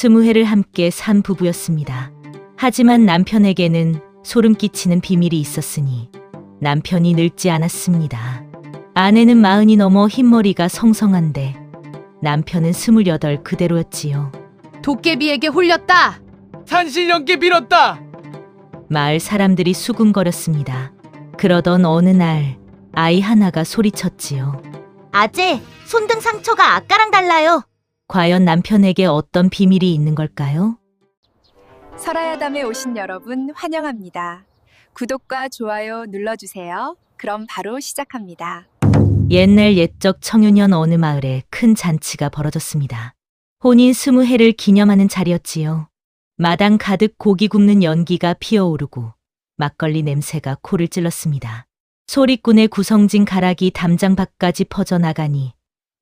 20회를 함께 산 부부였습니다. 하지만 남편에게는 소름 끼치는 비밀이 있었으니 남편이 늙지 않았습니다. 아내는 40이 넘어 흰머리가 성성한데 남편은 28 그대로였지요. 도깨비에게 홀렸다. 산신령께 빌었다. 마을 사람들이 수군거렸습니다. 그러던 어느 날 아이 하나가 소리쳤지요. 아재, 손등 상처가 아까랑 달라요. 과연 남편에게 어떤 비밀이 있는 걸까요? 설아야담에 오신 여러분 환영합니다. 구독과 좋아요 눌러주세요. 그럼 바로 시작합니다. 옛날 옛적 청유년 어느 마을에 큰 잔치가 벌어졌습니다. 혼인 20회를 기념하는 자리였지요. 마당 가득 고기 굽는 연기가 피어오르고 막걸리 냄새가 코를 찔렀습니다. 소리꾼의 구성진 가락이 담장 밖까지 퍼져나가니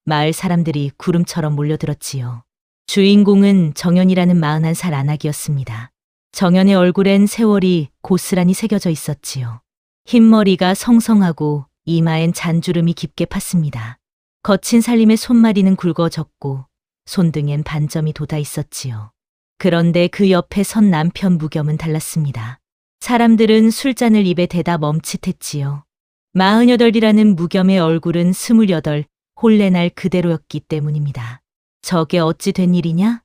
마을 사람들이 구름처럼 몰려들었지요. 주인공은 정연이라는 41살 안악이었습니다. 정연의 얼굴엔 세월이 고스란히 새겨져 있었지요. 흰머리가 성성하고 이마엔 잔주름이 깊게 팠습니다. 거친 살림의 손마디는 굵어졌고 손등엔 반점이 돋아 있었지요. 그런데 그 옆에 선 남편 무겸은 달랐습니다. 사람들은 술잔을 입에 대다 멈칫했지요. 48이라는 무겸의 얼굴은 28, 혼례날 그대로였기 때문입니다. 저게 어찌 된 일이냐?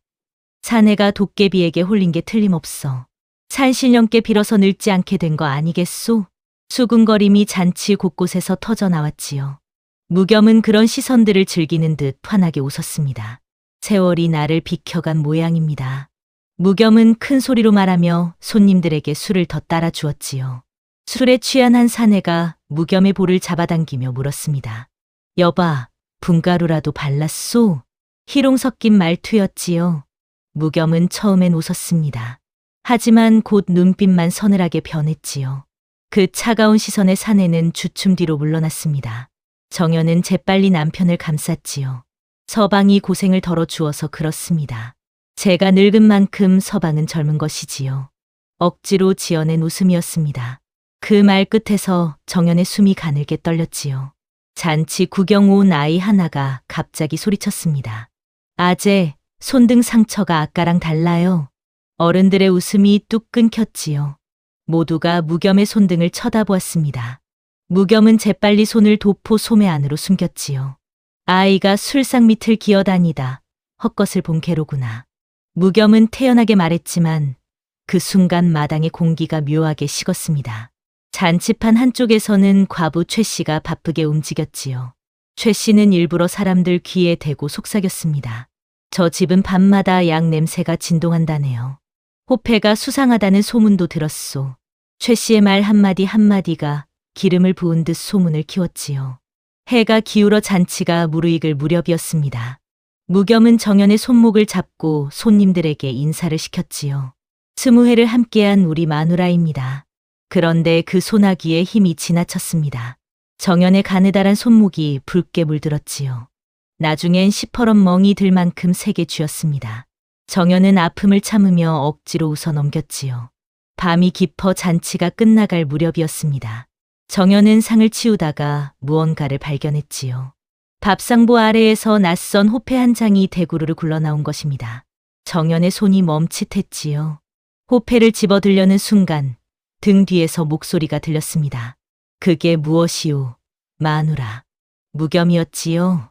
사내가 도깨비에게 홀린 게 틀림없어. 산신령께 빌어서 늙지 않게 된 거 아니겠소? 수군거림이 잔치 곳곳에서 터져나왔지요. 무겸은 그런 시선들을 즐기는 듯 환하게 웃었습니다. 세월이 나를 비켜간 모양입니다. 무겸은 큰 소리로 말하며 손님들에게 술을 더 따라 주었지요. 술에 취한 한 사내가 무겸의 볼을 잡아당기며 물었습니다. 여봐, 분가루라도 발랐소? 희롱 섞인 말투였지요. 무겸은 처음엔 웃었습니다. 하지만 곧 눈빛만 서늘하게 변했지요. 그 차가운 시선에 사내는 주춤 뒤로 물러났습니다. 정연은 재빨리 남편을 감쌌지요. 서방이 고생을 덜어주어서 그렇습니다. 제가 늙은 만큼 서방은 젊은 것이지요. 억지로 지어낸 웃음이었습니다. 그 말 끝에서 정연의 숨이 가늘게 떨렸지요. 잔치 구경 온 아이 하나가 갑자기 소리쳤습니다. 아재, 손등 상처가 아까랑 달라요. 어른들의 웃음이 뚝 끊겼지요. 모두가 무겸의 손등을 쳐다보았습니다. 무겸은 재빨리 손을 도포 소매 안으로 숨겼지요. 아이가 술상 밑을 기어다니다 헛것을 본 게로구나. 무겸은 태연하게 말했지만 그 순간 마당의 공기가 묘하게 식었습니다. 잔치판 한쪽에서는 과부 최 씨가 바쁘게 움직였지요. 최 씨는 일부러 사람들 귀에 대고 속삭였습니다. 저 집은 밤마다 약 냄새가 진동한다네요. 호패가 수상하다는 소문도 들었소. 최 씨의 말 한마디 한마디가 기름을 부은 듯 소문을 키웠지요. 해가 기울어 잔치가 무르익을 무렵이었습니다. 무겸은 정연의 손목을 잡고 손님들에게 인사를 시켰지요. 20회를 함께한 우리 마누라입니다. 그런데 그 소나기에 힘이 지나쳤습니다. 정연의 가느다란 손목이 붉게 물들었지요. 나중엔 시퍼런 멍이 들 만큼 세게 쥐었습니다. 정연은 아픔을 참으며 억지로 웃어 넘겼지요. 밤이 깊어 잔치가 끝나갈 무렵이었습니다. 정연은 상을 치우다가 무언가를 발견했지요. 밥상보 아래에서 낯선 호패 한 장이 대구르르 굴러나온 것입니다. 정연의 손이 멈칫했지요. 호패를 집어들려는 순간 등 뒤에서 목소리가 들렸습니다. 그게 무엇이오, 마누라. 무겸이었지요.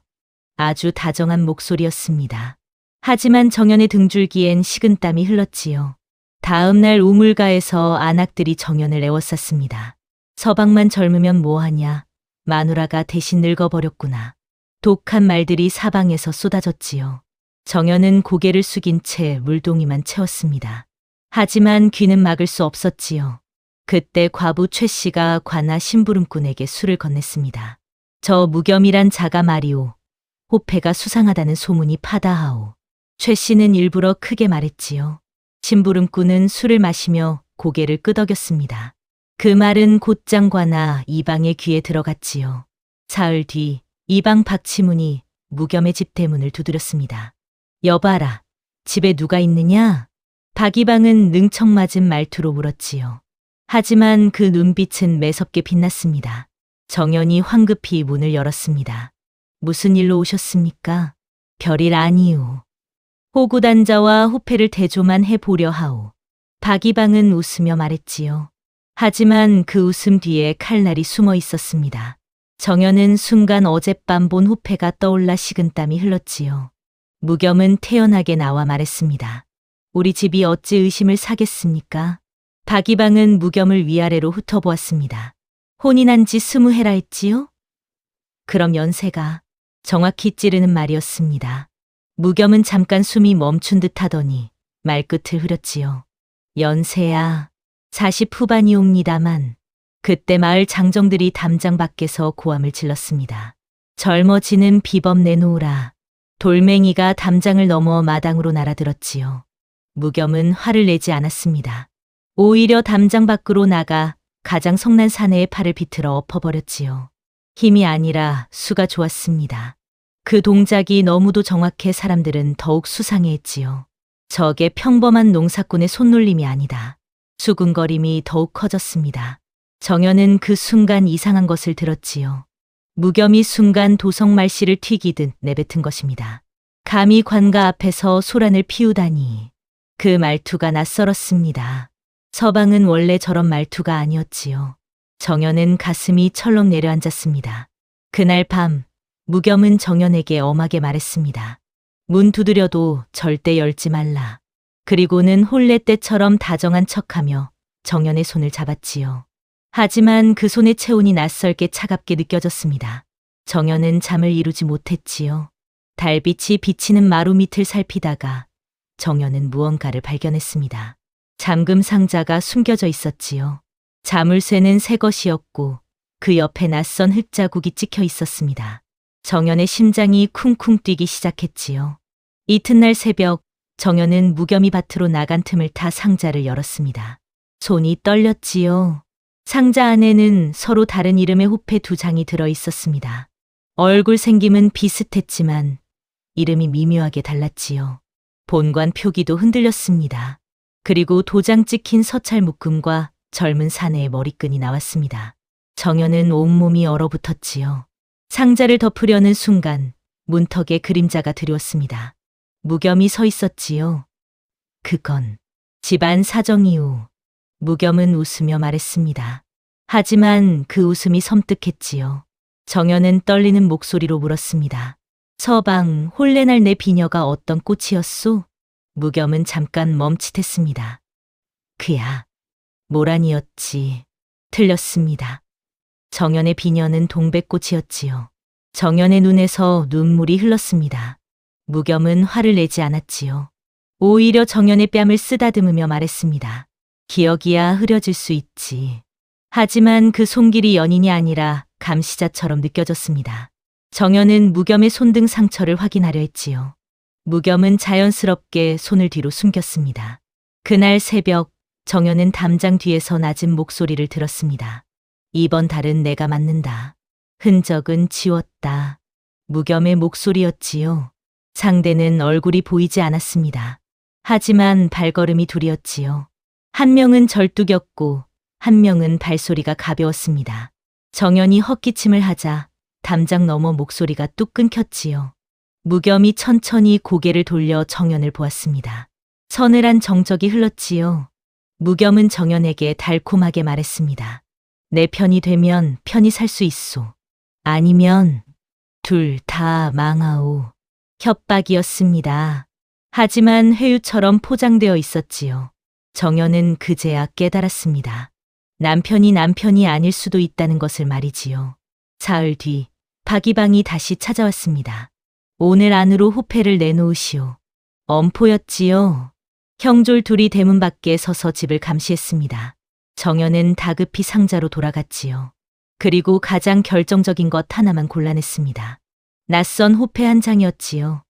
아주 다정한 목소리였습니다. 하지만 정연의 등줄기엔 식은땀이 흘렀지요. 다음 날 우물가에서 안악들이 정연을 애워쌌습니다. 서방만 젊으면 뭐하냐. 마누라가 대신 늙어버렸구나. 독한 말들이 사방에서 쏟아졌지요. 정연은 고개를 숙인 채 물동이만 채웠습니다. 하지만 귀는 막을 수 없었지요. 그때 과부 최 씨가 관아 심부름꾼에게 술을 건넸습니다. 저 무겸이란 자가 말이오. 호패가 수상하다는 소문이 파다하오. 최 씨는 일부러 크게 말했지요. 심부름꾼은 술을 마시며 고개를 끄덕였습니다. 그 말은 곧장 관아 이방의 귀에 들어갔지요. 사흘 뒤 이방 박치문이 무겸의 집 대문을 두드렸습니다. 여봐라, 집에 누가 있느냐? 박이방은 능청맞은 말투로 물었지요. 하지만 그 눈빛은 매섭게 빛났습니다. 정연이 황급히 문을 열었습니다. 무슨 일로 오셨습니까? 별일 아니오. 호구단자와 호패를 대조만 해보려 하오. 박이방은 웃으며 말했지요. 하지만 그 웃음 뒤에 칼날이 숨어 있었습니다. 정연은 순간 어젯밤 본 호패가 떠올라 식은땀이 흘렀지요. 무겸은 태연하게 나와 말했습니다. 우리 집이 어찌 의심을 사겠습니까? 박이방은 무겸을 위아래로 훑어보았습니다. 혼이 난 지 20해라 했지요? 그럼 연세가 정확히 찌르는 말이었습니다. 무겸은 잠깐 숨이 멈춘 듯 하더니 말끝을 흐렸지요. 연세야 40 후반이옵니다만. 그때 마을 장정들이 담장 밖에서 고함을 질렀습니다. 젊어지는 비법 내놓으라. 돌멩이가 담장을 넘어 마당으로 날아들었지요. 무겸은 화를 내지 않았습니다. 오히려 담장 밖으로 나가 가장 성난 사내의 팔을 비틀어 엎어버렸지요. 힘이 아니라 수가 좋았습니다. 그 동작이 너무도 정확해 사람들은 더욱 수상해했지요. 저게 평범한 농사꾼의 손놀림이 아니다. 수군거림이 더욱 커졌습니다. 정연은 그 순간 이상한 것을 들었지요. 무겸이 순간 도성말씨를 튀기듯 내뱉은 것입니다. 감히 관가 앞에서 소란을 피우다니. 그 말투가 낯설었습니다. 서방은 원래 저런 말투가 아니었지요. 정연은 가슴이 철렁 내려앉았습니다. 그날 밤 무겸은 정연에게 엄하게 말했습니다. 문 두드려도 절대 열지 말라. 그리고는 혼례 때처럼 다정한 척하며 정연의 손을 잡았지요. 하지만 그 손의 체온이 낯설게 차갑게 느껴졌습니다. 정연은 잠을 이루지 못했지요. 달빛이 비치는 마루 밑을 살피다가 정연은 무언가를 발견했습니다. 잠금 상자가 숨겨져 있었지요. 자물쇠는 새 것이었고 그 옆에 낯선 흙자국이 찍혀 있었습니다. 정연의 심장이 쿵쿵 뛰기 시작했지요. 이튿날 새벽 정연은 무겸이 밭으로 나간 틈을 타 상자를 열었습니다. 손이 떨렸지요. 상자 안에는 서로 다른 이름의 호패 2장이 들어 있었습니다. 얼굴 생김은 비슷했지만 이름이 미묘하게 달랐지요. 본관 표기도 흔들렸습니다. 그리고 도장 찍힌 서찰 묶음과 젊은 사내의 머리끈이 나왔습니다. 정연은 온몸이 얼어붙었지요. 상자를 덮으려는 순간 문턱에 그림자가 드리웠습니다. 무겸이 서 있었지요. 그건 집안 사정이오. 무겸은 웃으며 말했습니다. 하지만 그 웃음이 섬뜩했지요. 정연은 떨리는 목소리로 물었습니다. 서방, 혼례날 내 비녀가 어떤 꽃이었소? 무겸은 잠깐 멈칫했습니다. 그야, 모란이었지. 틀렸습니다. 정연의 비녀는 동백꽃이었지요. 정연의 눈에서 눈물이 흘렀습니다. 무겸은 화를 내지 않았지요. 오히려 정연의 뺨을 쓰다듬으며 말했습니다. 기억이야 흐려질 수 있지. 하지만 그 손길이 연인이 아니라 감시자처럼 느껴졌습니다. 정연은 무겸의 손등 상처를 확인하려 했지요. 무겸은 자연스럽게 손을 뒤로 숨겼습니다. 그날 새벽 정연은 담장 뒤에서 낮은 목소리를 들었습니다. 이번 달은 내가 맞는다. 흔적은 지웠다. 무겸의 목소리였지요. 상대는 얼굴이 보이지 않았습니다. 하지만 발걸음이 둘이었지요. 한 명은 절뚝였고 한 명은 발소리가 가벼웠습니다. 정연이 헛기침을 하자 담장 너머 목소리가 뚝 끊겼지요. 무겸이 천천히 고개를 돌려 정연을 보았습니다. 서늘한 정적이 흘렀지요. 무겸은 정연에게 달콤하게 말했습니다. 내 편이 되면 편히 살 수 있소. 아니면 둘 다 망하오. 협박이었습니다. 하지만 회유처럼 포장되어 있었지요. 정연은 그제야 깨달았습니다. 남편이 아닐 수도 있다는 것을 말이지요. 사흘 뒤 박이방이 다시 찾아왔습니다. 오늘 안으로 호패를 내놓으시오. 엄포였지요. 형졸 둘이 대문 밖에 서서 집을 감시했습니다. 정연은 다급히 상자로 돌아갔지요. 그리고 가장 결정적인 것 하나만 골라냈습니다. 낯선 호패 한 장이었지요.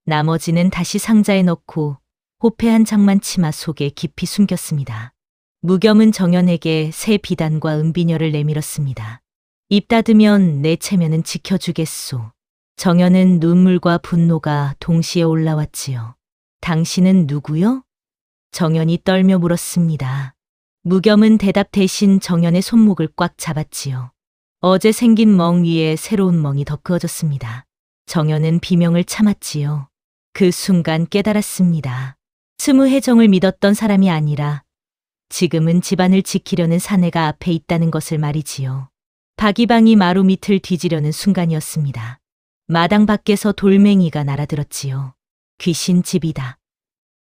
나머지는 다시 상자에 넣고 호패 한 장만 치마 속에 깊이 숨겼습니다. 무겸은 정연에게 새 비단과 은비녀를 내밀었습니다. 입 닫으면 내 체면은 지켜주겠소. 정연은 눈물과 분노가 동시에 올라왔지요. 당신은 누구요? 정연이 떨며 물었습니다. 무겸은 대답 대신 정연의 손목을 꽉 잡았지요. 어제 생긴 멍 위에 새로운 멍이 더 그어졌습니다. 정연은 비명을 참았지요. 그 순간 깨달았습니다. 스무혜정을 믿었던 사람이 아니라 지금은 집안을 지키려는 사내가 앞에 있다는 것을 말이지요. 박이방이 마루 밑을 뒤지려는 순간이었습니다. 마당 밖에서 돌멩이가 날아들었지요. 귀신 집이다.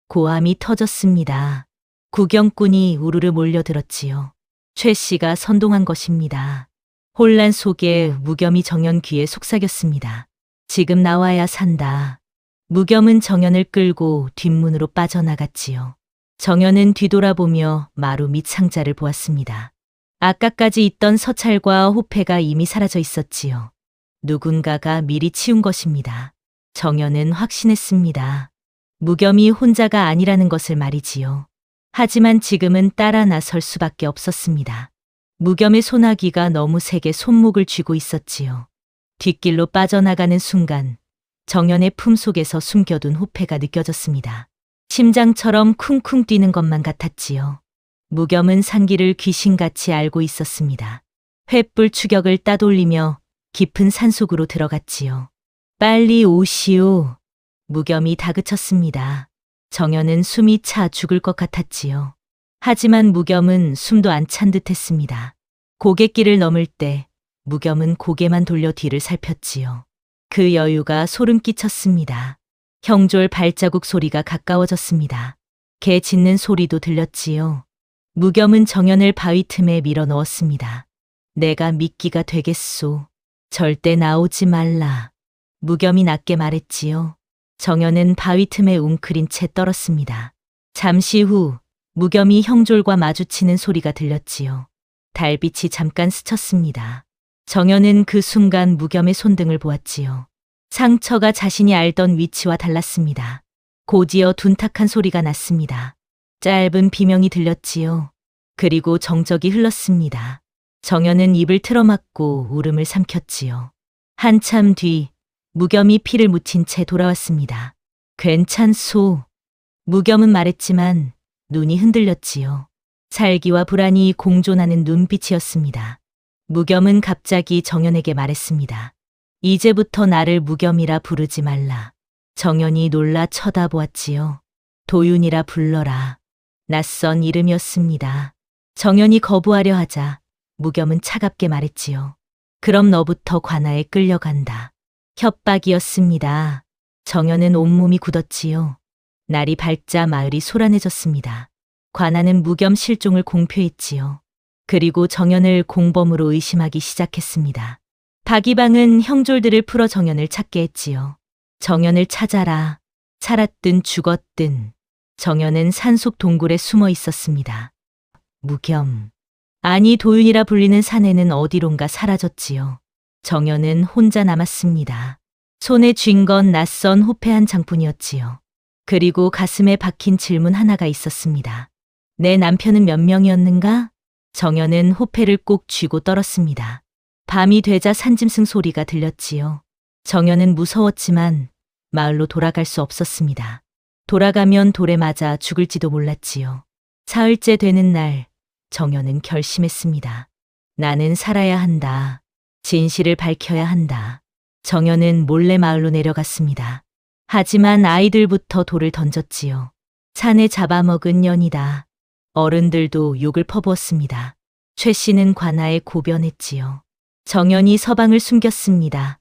고함이 터졌습니다. 구경꾼이 우르르 몰려들었지요. 최 씨가 선동한 것입니다. 혼란 속에 무겸이 정연 귀에 속삭였습니다. 지금 나와야 산다. 무겸은 정연을 끌고 뒷문으로 빠져나갔지요. 정연은 뒤돌아보며 마루 밑 상자를 보았습니다. 아까까지 있던 서찰과 호패가 이미 사라져 있었지요. 누군가가 미리 치운 것입니다. 정연은 확신했습니다. 무겸이 혼자가 아니라는 것을 말이지요. 하지만 지금은 따라 나설 수밖에 없었습니다. 무겸의 소나기가 너무 세게 손목을 쥐고 있었지요. 뒷길로 빠져나가는 순간 정연의 품속에서 숨겨둔 호패가 느껴졌습니다. 심장처럼 쿵쿵 뛰는 것만 같았지요. 무겸은 상기를 귀신같이 알고 있었습니다. 횃불 추격을 따돌리며 깊은 산속으로 들어갔지요. 빨리 오시오. 무겸이 다그쳤습니다. 정연은 숨이 차 죽을 것 같았지요. 하지만 무겸은 숨도 안 찬 듯했습니다. 고갯길을 넘을 때 무겸은 고개만 돌려 뒤를 살폈지요. 그 여유가 소름 끼쳤습니다. 형졸 발자국 소리가 가까워졌습니다. 개 짖는 소리도 들렸지요. 무겸은 정연을 바위 틈에 밀어 넣었습니다. 내가 미끼가 되겠소. 절대 나오지 말라. 무겸이 낮게 말했지요. 정연은 바위 틈에 웅크린 채 떨었습니다. 잠시 후 무겸이 형졸과 마주치는 소리가 들렸지요. 달빛이 잠깐 스쳤습니다. 정연은 그 순간 무겸의 손등을 보았지요. 상처가 자신이 알던 위치와 달랐습니다. 곧이어 둔탁한 소리가 났습니다. 짧은 비명이 들렸지요. 그리고 정적이 흘렀습니다. 정연은 입을 틀어막고 울음을 삼켰지요. 한참 뒤 무겸이 피를 묻힌 채 돌아왔습니다. 괜찮소. 무겸은 말했지만 눈이 흔들렸지요. 살기와 불안이 공존하는 눈빛이었습니다. 무겸은 갑자기 정연에게 말했습니다. 이제부터 나를 무겸이라 부르지 말라. 정연이 놀라 쳐다보았지요. 도윤이라 불러라. 낯선 이름이었습니다. 정연이 거부하려 하자 무겸은 차갑게 말했지요. 그럼 너부터 관아에 끌려간다. 협박이었습니다. 정연은 온몸이 굳었지요. 날이 밝자 마을이 소란해졌습니다. 관아는 무겸 실종을 공표했지요. 그리고 정연을 공범으로 의심하기 시작했습니다. 박이방은 형졸들을 풀어 정연을 찾게 했지요. 정연을 찾아라. 살았든 죽었든. 정연은 산속 동굴에 숨어 있었습니다. 무겸. 아니 도윤이라 불리는 사내는 어디론가 사라졌지요. 정연은 혼자 남았습니다. 손에 쥔 건 낯선 호패 한 장뿐이었지요. 그리고 가슴에 박힌 질문 하나가 있었습니다. 내 남편은 몇 명이었는가? 정연은 호패를 꼭 쥐고 떨었습니다. 밤이 되자 산짐승 소리가 들렸지요. 정연은 무서웠지만 마을로 돌아갈 수 없었습니다. 돌아가면 돌에 맞아 죽을지도 몰랐지요. 사흘째 되는 날 정연은 결심했습니다. 나는 살아야 한다. 진실을 밝혀야 한다. 정연은 몰래 마을로 내려갔습니다. 하지만 아이들부터 돌을 던졌지요. 산에 잡아먹은 년이다. 어른들도 욕을 퍼부었습니다. 최 씨는 관아에 고변했지요. 정연이 서방을 숨겼습니다.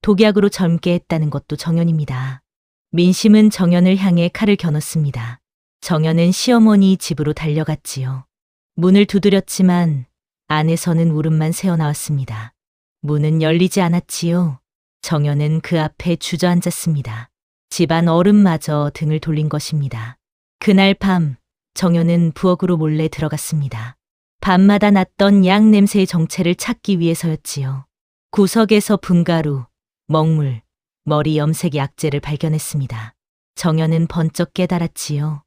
독약으로 젊게 했다는 것도 정연입니다. 민심은 정연을 향해 칼을 겨눴습니다. 정연은 시어머니 집으로 달려갔지요. 문을 두드렸지만 안에서는 울음만 새어나왔습니다. 문은 열리지 않았지요. 정연은 그 앞에 주저앉았습니다. 집안 어른마저 등을 돌린 것입니다. 그날 밤 정연은 부엌으로 몰래 들어갔습니다. 밤마다 났던 약 냄새의 정체를 찾기 위해서였지요. 구석에서 분가루, 먹물, 머리 염색 약재를 발견했습니다. 정연은 번쩍 깨달았지요.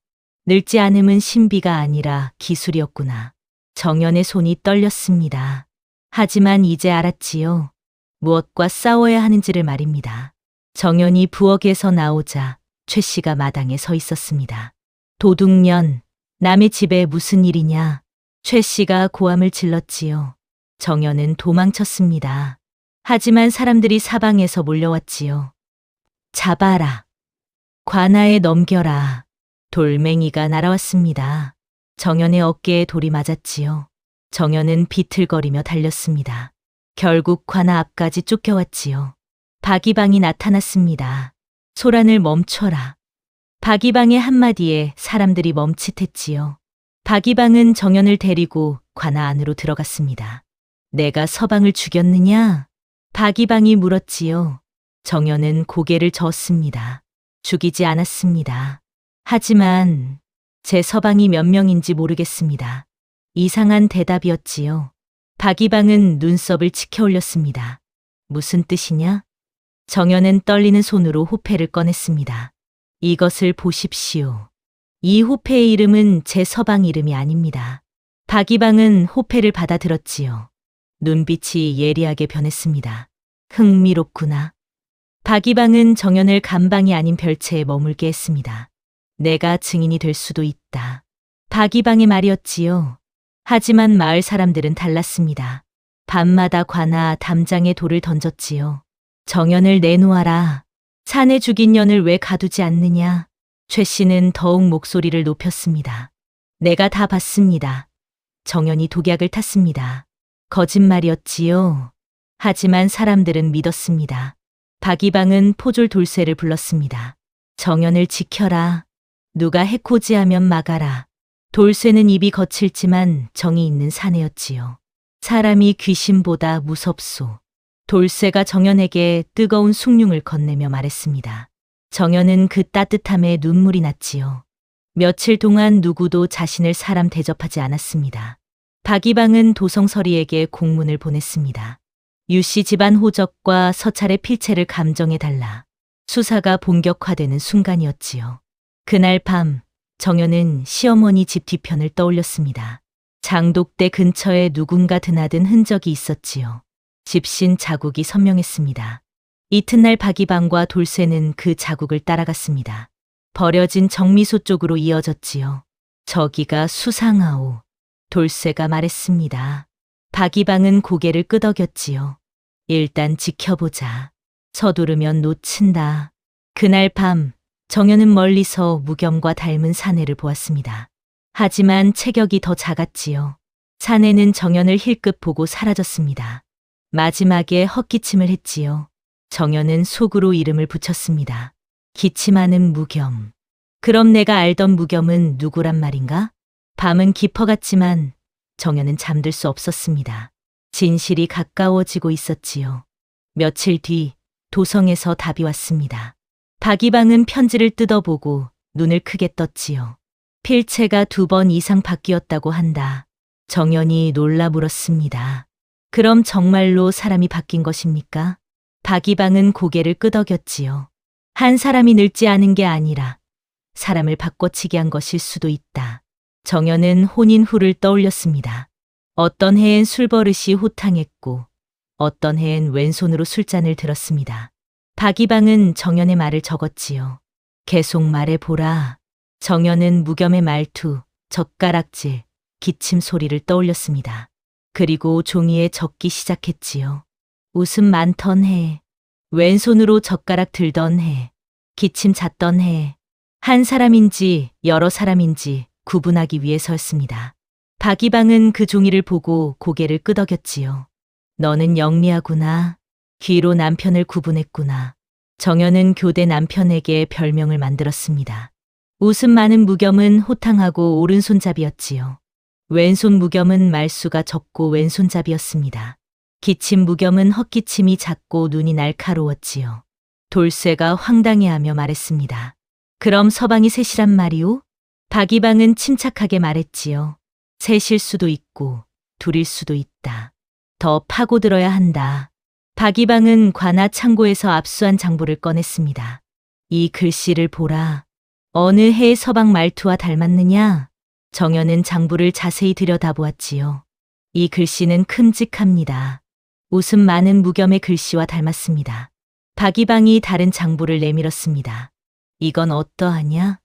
늙지 않음은 신비가 아니라 기술이었구나. 정연의 손이 떨렸습니다. 하지만 이제 알았지요. 무엇과 싸워야 하는지를 말입니다. 정연이 부엌에서 나오자 최 씨가 마당에 서 있었습니다. 도둑년, 남의 집에 무슨 일이냐? 최 씨가 고함을 질렀지요. 정연은 도망쳤습니다. 하지만 사람들이 사방에서 몰려왔지요. 잡아라. 관아에 넘겨라. 돌멩이가 날아왔습니다. 정연의 어깨에 돌이 맞았지요. 정연은 비틀거리며 달렸습니다. 결국 관아 앞까지 쫓겨왔지요. 박이방이 나타났습니다. 소란을 멈춰라. 박이방의 한마디에 사람들이 멈칫했지요. 박이방은 정연을 데리고 관아 안으로 들어갔습니다. 내가 서방을 죽였느냐? 박이방이 물었지요. 정연은 고개를 저었습니다. 죽이지 않았습니다. 하지만 제 서방이 몇 명인지 모르겠습니다. 이상한 대답이었지요. 박이방은 눈썹을 치켜 올렸습니다. 무슨 뜻이냐? 정연은 떨리는 손으로 호패를 꺼냈습니다. 이것을 보십시오. 이 호패의 이름은 제 서방 이름이 아닙니다. 박이방은 호패를 받아들었지요. 눈빛이 예리하게 변했습니다. 흥미롭구나. 박이방은 정연을 감방이 아닌 별채에 머물게 했습니다. 내가 증인이 될 수도 있다. 박이방의 말이었지요. 하지만 마을 사람들은 달랐습니다. 밤마다 관아 담장에 돌을 던졌지요. 정연을 내놓아라. 산에 죽인 년을 왜 가두지 않느냐. 최 씨는 더욱 목소리를 높였습니다. 내가 다 봤습니다. 정연이 독약을 탔습니다. 거짓말이었지요. 하지만 사람들은 믿었습니다. 박이방은 포졸 돌쇠를 불렀습니다. 정연을 지켜라. 누가 해코지하면 막아라. 돌쇠는 입이 거칠지만 정이 있는 사내였지요. 사람이 귀신보다 무섭소. 돌쇠가 정연에게 뜨거운 숭늉을 건네며 말했습니다. 정연은 그 따뜻함에 눈물이 났지요. 며칠 동안 누구도 자신을 사람 대접하지 않았습니다. 박이방은 도성서리에게 공문을 보냈습니다. 유씨 집안 호적과 서찰의 필체를 감정해달라. 수사가 본격화되는 순간이었지요. 그날 밤 정연은 시어머니 집 뒤편을 떠올렸습니다. 장독대 근처에 누군가 드나든 흔적이 있었지요. 집신 자국이 선명했습니다. 이튿날 박이방과 돌쇠는 그 자국을 따라갔습니다. 버려진 정미소 쪽으로 이어졌지요. 저기가 수상하오. 돌쇠가 말했습니다. 박이방은 고개를 끄덕였지요. 일단 지켜보자. 서두르면 놓친다. 그날 밤 정연은 멀리서 무겸과 닮은 사내를 보았습니다. 하지만 체격이 더 작았지요. 사내는 정연을 힐끗 보고 사라졌습니다. 마지막에 헛기침을 했지요. 정연은 속으로 이름을 붙였습니다. 기침하는 무겸. 그럼 내가 알던 무겸은 누구란 말인가? 밤은 깊어갔지만 정연은 잠들 수 없었습니다. 진실이 가까워지고 있었지요. 며칠 뒤 도성에서 답이 왔습니다. 박이방은 편지를 뜯어보고 눈을 크게 떴지요. 필체가 2번 이상 바뀌었다고 한다. 정연이 놀라 물었습니다. 그럼 정말로 사람이 바뀐 것입니까? 박이방은 고개를 끄덕였지요. 한 사람이 늙지 않은 게 아니라 사람을 바꿔치기 한 것일 수도 있다. 정연은 혼인 후를 떠올렸습니다. 어떤 해엔 술버릇이 호탕했고 어떤 해엔 왼손으로 술잔을 들었습니다. 박이방은 정연의 말을 적었지요. 계속 말해보라. 정연은 무겸의 말투, 젓가락질, 기침 소리를 떠올렸습니다. 그리고 종이에 적기 시작했지요. 웃음 많던 해, 왼손으로 젓가락 들던 해, 기침 잤던 해, 한 사람인지 여러 사람인지 구분하기 위해서였습니다. 박이방은 그 종이를 보고 고개를 끄덕였지요. 너는 영리하구나. 귀로 남편을 구분했구나. 정연은 교대 남편에게 별명을 만들었습니다. 웃음 많은 무겸은 호탕하고 오른손잡이였지요. 왼손 무겸은 말수가 적고 왼손잡이였습니다. 기침 무겸은 헛기침이 작고 눈이 날카로웠지요. 돌쇠가 황당해하며 말했습니다. 그럼 서방이 셋이란 말이오? 박이방은 침착하게 말했지요. 셋일 수도 있고 둘일 수도 있다. 더 파고들어야 한다. 박이방은 관아 창고에서 압수한 장부를 꺼냈습니다. 이 글씨를 보라. 어느 해의 서방 말투와 닮았느냐? 정연은 장부를 자세히 들여다보았지요. 이 글씨는 큼직합니다. 웃음 많은 무겸의 글씨와 닮았습니다. 박이방이 다른 장부를 내밀었습니다. 이건 어떠하냐?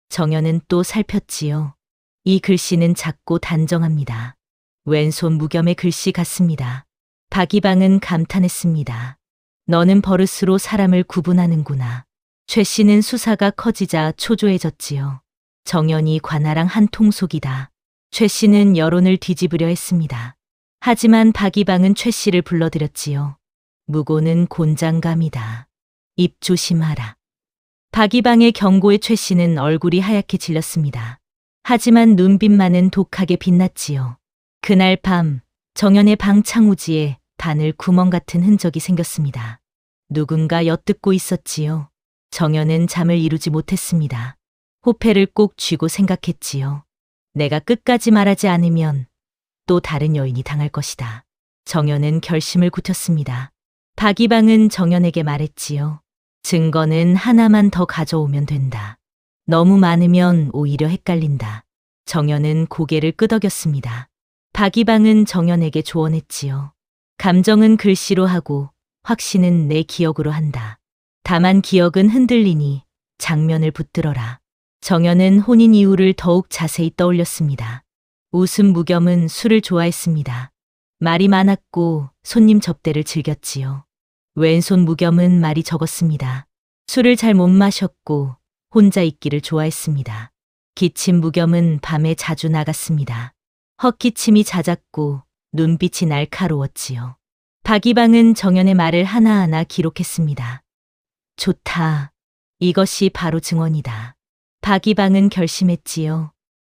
정연은 또 살폈지요. 이 글씨는 작고 단정합니다. 왼손 무겸의 글씨 같습니다. 박이방은 감탄했습니다. 너는 버릇으로 사람을 구분하는구나. 최 씨는 수사가 커지자 초조해졌지요. 정연이 관아랑 한 통속이다. 최 씨는 여론을 뒤집으려 했습니다. 하지만 박이방은 최 씨를 불러들였지요. 무고는 곤장감이다. 입 조심하라. 박이방의 경고에 최 씨는 얼굴이 하얗게 질렸습니다. 하지만 눈빛만은 독하게 빛났지요. 그날 밤 정연의 방 창호지에 바늘 구멍 같은 흔적이 생겼습니다. 누군가 엿듣고 있었지요. 정연은 잠을 이루지 못했습니다. 호패를 꼭 쥐고 생각했지요. 내가 끝까지 말하지 않으면 또 다른 여인이 당할 것이다. 정연은 결심을 굳혔습니다. 박이방은 정연에게 말했지요. 증거는 하나만 더 가져오면 된다. 너무 많으면 오히려 헷갈린다. 정연은 고개를 끄덕였습니다. 박이방은 정연에게 조언했지요. 감정은 글씨로 하고 확신은 내 기억으로 한다. 다만 기억은 흔들리니 장면을 붙들어라. 정연은 혼인 이후를 더욱 자세히 떠올렸습니다. 웃음 무겸은 술을 좋아했습니다. 말이 많았고 손님 접대를 즐겼지요. 왼손 무겸은 말이 적었습니다. 술을 잘 못 마셨고 혼자 있기를 좋아했습니다. 기침 무겸은 밤에 자주 나갔습니다. 헛기침이 잦았고 눈빛이 날카로웠지요. 박이방은 정연의 말을 하나하나 기록했습니다. 좋다. 이것이 바로 증언이다. 박이방은 결심했지요.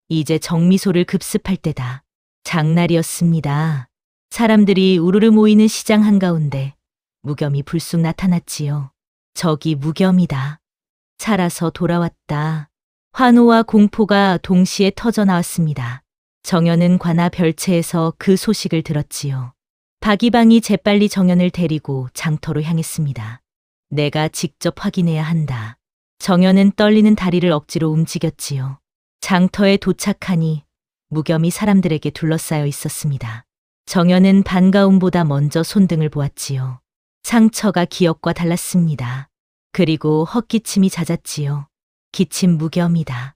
이제 정미소를 급습할 때다. 장날이었습니다. 사람들이 우르르 모이는 시장 한가운데 무겸이 불쑥 나타났지요. 저기 무겸이다. 살아서 돌아왔다. 환호와 공포가 동시에 터져 나왔습니다. 정연은 관아 별채에서 그 소식을 들었지요. 박이방이 재빨리 정연을 데리고 장터로 향했습니다. 내가 직접 확인해야 한다. 정연은 떨리는 다리를 억지로 움직였지요. 장터에 도착하니 무겸이 사람들에게 둘러싸여 있었습니다. 정연은 반가움보다 먼저 손등을 보았지요. 상처가 기억과 달랐습니다. 그리고 헛기침이 잦았지요. 기침 무겸이다.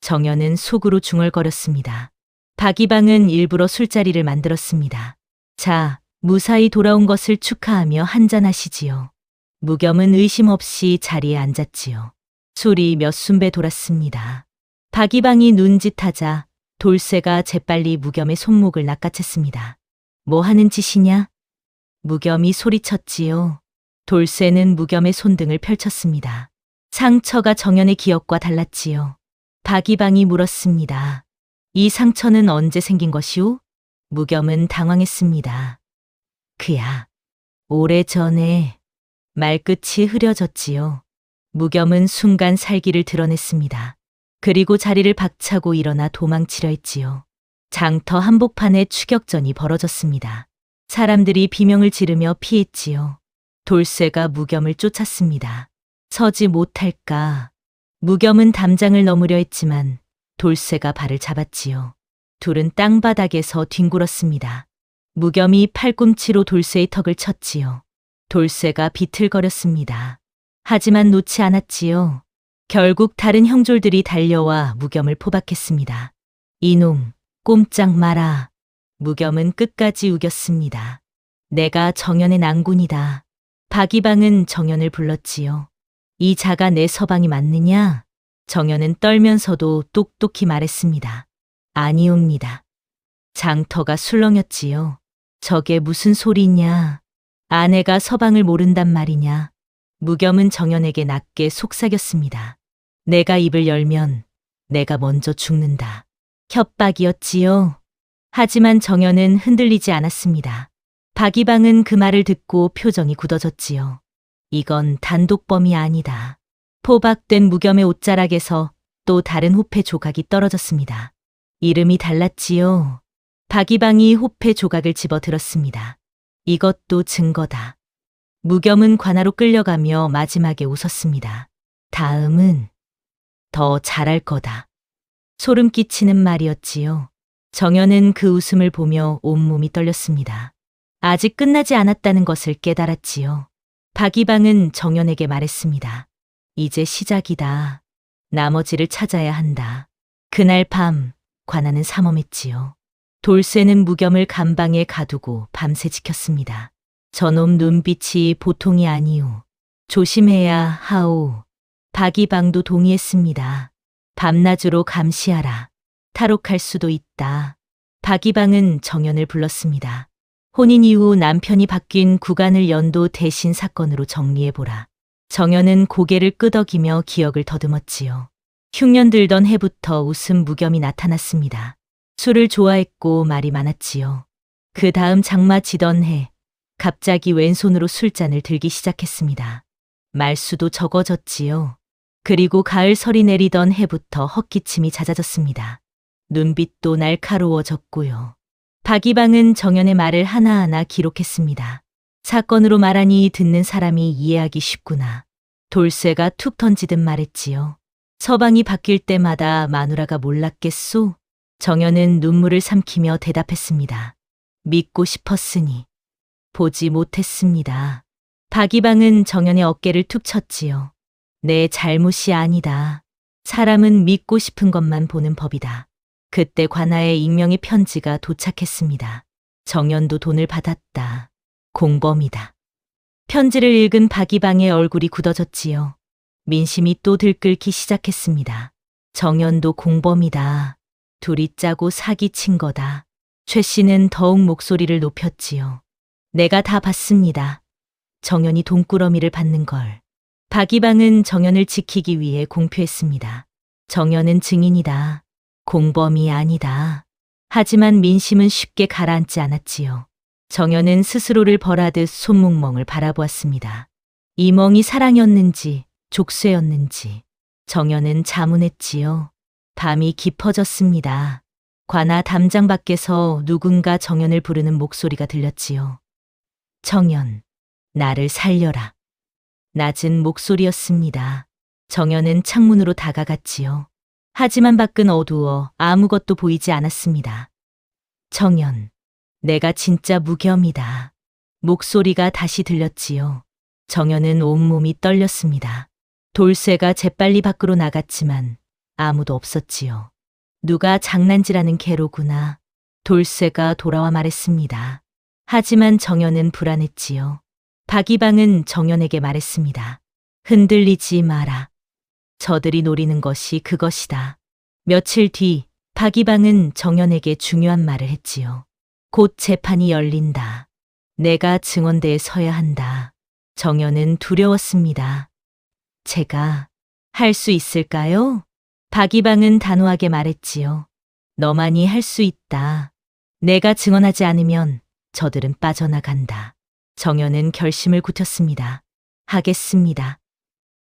정연은 속으로 중얼거렸습니다. 박이방은 일부러 술자리를 만들었습니다. 자, 무사히 돌아온 것을 축하하며 한잔하시지요. 무겸은 의심 없이 자리에 앉았지요. 술이 몇 순배 돌았습니다. 박이방이 눈짓하자 돌쇠가 재빨리 무겸의 손목을 낚아챘습니다. 뭐 하는 짓이냐? 무겸이 소리쳤지요. 돌쇠는 무겸의 손등을 펼쳤습니다. 상처가 정연의 기억과 달랐지요. 박이방이 물었습니다. 이 상처는 언제 생긴 것이오? 무겸은 당황했습니다. 그야, 오래전에. 말끝이 흐려졌지요. 무겸은 순간 살기를 드러냈습니다. 그리고 자리를 박차고 일어나 도망치려 했지요. 장터 한복판에 추격전이 벌어졌습니다. 사람들이 비명을 지르며 피했지요. 돌쇠가 무겸을 쫓았습니다. 서지 못할까. 무겸은 담장을 넘으려 했지만 돌쇠가 발을 잡았지요. 둘은 땅바닥에서 뒹굴었습니다. 무겸이 팔꿈치로 돌쇠의 턱을 쳤지요. 돌쇠가 비틀거렸습니다. 하지만 놓지 않았지요. 결국 다른 형졸들이 달려와 무겸을 포박했습니다. 이놈, 꼼짝 마라. 무겸은 끝까지 우겼습니다. 내가 정연의 낭군이다. 박이방은 정연을 불렀지요. 이 자가 내 서방이 맞느냐? 정연은 떨면서도 똑똑히 말했습니다. 아니옵니다. 장터가 술렁였지요. 저게 무슨 소리냐? 아내가 서방을 모른단 말이냐? 무겸은 정연에게 낮게 속삭였습니다. 내가 입을 열면 내가 먼저 죽는다. 협박이었지요. 하지만 정연은 흔들리지 않았습니다. 박이방은 그 말을 듣고 표정이 굳어졌지요. 이건 단독범이 아니다. 포박된 무겸의 옷자락에서 또 다른 호패 조각이 떨어졌습니다. 이름이 달랐지요. 박이방이 호패 조각을 집어 들었습니다. 이것도 증거다. 무겸은 관아로 끌려가며 마지막에 웃었습니다. 다음은 더 잘할 거다. 소름 끼치는 말이었지요. 정연은 그 웃음을 보며 온몸이 떨렸습니다. 아직 끝나지 않았다는 것을 깨달았지요. 박이방은 정연에게 말했습니다. 이제 시작이다. 나머지를 찾아야 한다. 그날 밤 관아는 삼엄했지요. 돌쇠는 무겸을 감방에 가두고 밤새 지켰습니다. 저놈 눈빛이 보통이 아니오. 조심해야 하오. 박이방도 동의했습니다. 밤낮으로 감시하라. 탈옥할 수도 있다. 박이방은 정연을 불렀습니다. 혼인 이후 남편이 바뀐 구간을 연도 대신 사건으로 정리해보라. 정연은 고개를 끄덕이며 기억을 더듬었지요. 흉년 들던 해부터 웃음 무겸이 나타났습니다. 술을 좋아했고 말이 많았지요. 그 다음 장마 지던 해 갑자기 왼손으로 술잔을 들기 시작했습니다. 말수도 적어졌지요. 그리고 가을 설이 내리던 해부터 헛기침이 잦아졌습니다. 눈빛도 날카로워졌고요. 박이방은 정연의 말을 하나하나 기록했습니다. 사건으로 말하니 듣는 사람이 이해하기 쉽구나. 돌쇠가 툭 던지듯 말했지요. 서방이 바뀔 때마다 마누라가 몰랐겠소? 정연은 눈물을 삼키며 대답했습니다. 믿고 싶었으니 보지 못했습니다. 박이방은 정연의 어깨를 툭 쳤지요. 내 잘못이 아니다. 사람은 믿고 싶은 것만 보는 법이다. 그때 관아의 익명의 편지가 도착했습니다. 정연도 돈을 받았다. 공범이다. 편지를 읽은 박이방의 얼굴이 굳어졌지요. 민심이 또 들끓기 시작했습니다. 정연도 공범이다. 둘이 짜고 사기친 거다. 최 씨는 더욱 목소리를 높였지요. 내가 다 봤습니다. 정연이 돈꾸러미를 받는 걸. 박이방은 정연을 지키기 위해 공표했습니다. 정연은 증인이다. 공범이 아니다. 하지만 민심은 쉽게 가라앉지 않았지요. 정연은 스스로를 벌하듯 손목멍을 바라보았습니다. 이 멍이 사랑이었는지 족쇄였는지 정연은 자문했지요. 밤이 깊어졌습니다. 관아 담장 밖에서 누군가 정연을 부르는 목소리가 들렸지요. 정연, 나를 살려라. 낮은 목소리였습니다. 정연은 창문으로 다가갔지요. 하지만 밖은 어두워 아무것도 보이지 않았습니다. 정연, 내가 진짜 무겸이다. 목소리가 다시 들렸지요. 정연은 온몸이 떨렸습니다. 돌쇠가 재빨리 밖으로 나갔지만 아무도 없었지요. 누가 장난질하는 개로구나. 돌쇠가 돌아와 말했습니다. 하지만 정연은 불안했지요. 박이방은 정연에게 말했습니다. 흔들리지 마라. 저들이 노리는 것이 그것이다. 며칠 뒤 박이방은 정연에게 중요한 말을 했지요. 곧 재판이 열린다. 내가 증언대에 서야 한다. 정연은 두려웠습니다. 제가 할 수 있을까요? 박이방은 단호하게 말했지요. 너만이 할 수 있다. 내가 증언하지 않으면 저들은 빠져나간다. 정연은 결심을 굳혔습니다. 하겠습니다.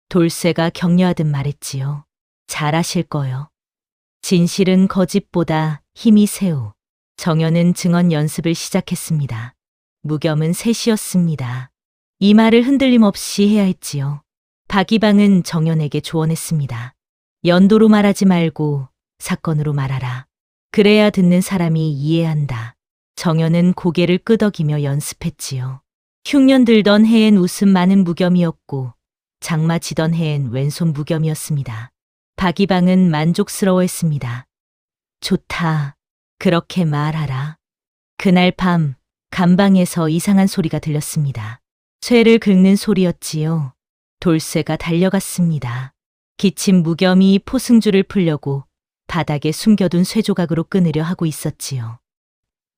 돌쇠가 격려하듯 말했지요. 잘하실 거요. 진실은 거짓보다 힘이 세우. 정연은 증언 연습을 시작했습니다. 무겸은 셋이었습니다. 이 말을 흔들림 없이 해야 했지요. 박이방은 정연에게 조언했습니다. 연도로 말하지 말고 사건으로 말하라. 그래야 듣는 사람이 이해한다. 정연은 고개를 끄덕이며 연습했지요. 흉년 들던 해엔 웃음 많은 무겸이었고 장마 지던 해엔 왼손 무겸이었습니다. 박이방은 만족스러워했습니다. 좋다. 그렇게 말하라. 그날 밤 감방에서 이상한 소리가 들렸습니다. 쇠를 긁는 소리였지요. 돌쇠가 달려갔습니다. 기침 무겸이 포승줄을 풀려고 바닥에 숨겨둔 쇠조각으로 끊으려 하고 있었지요.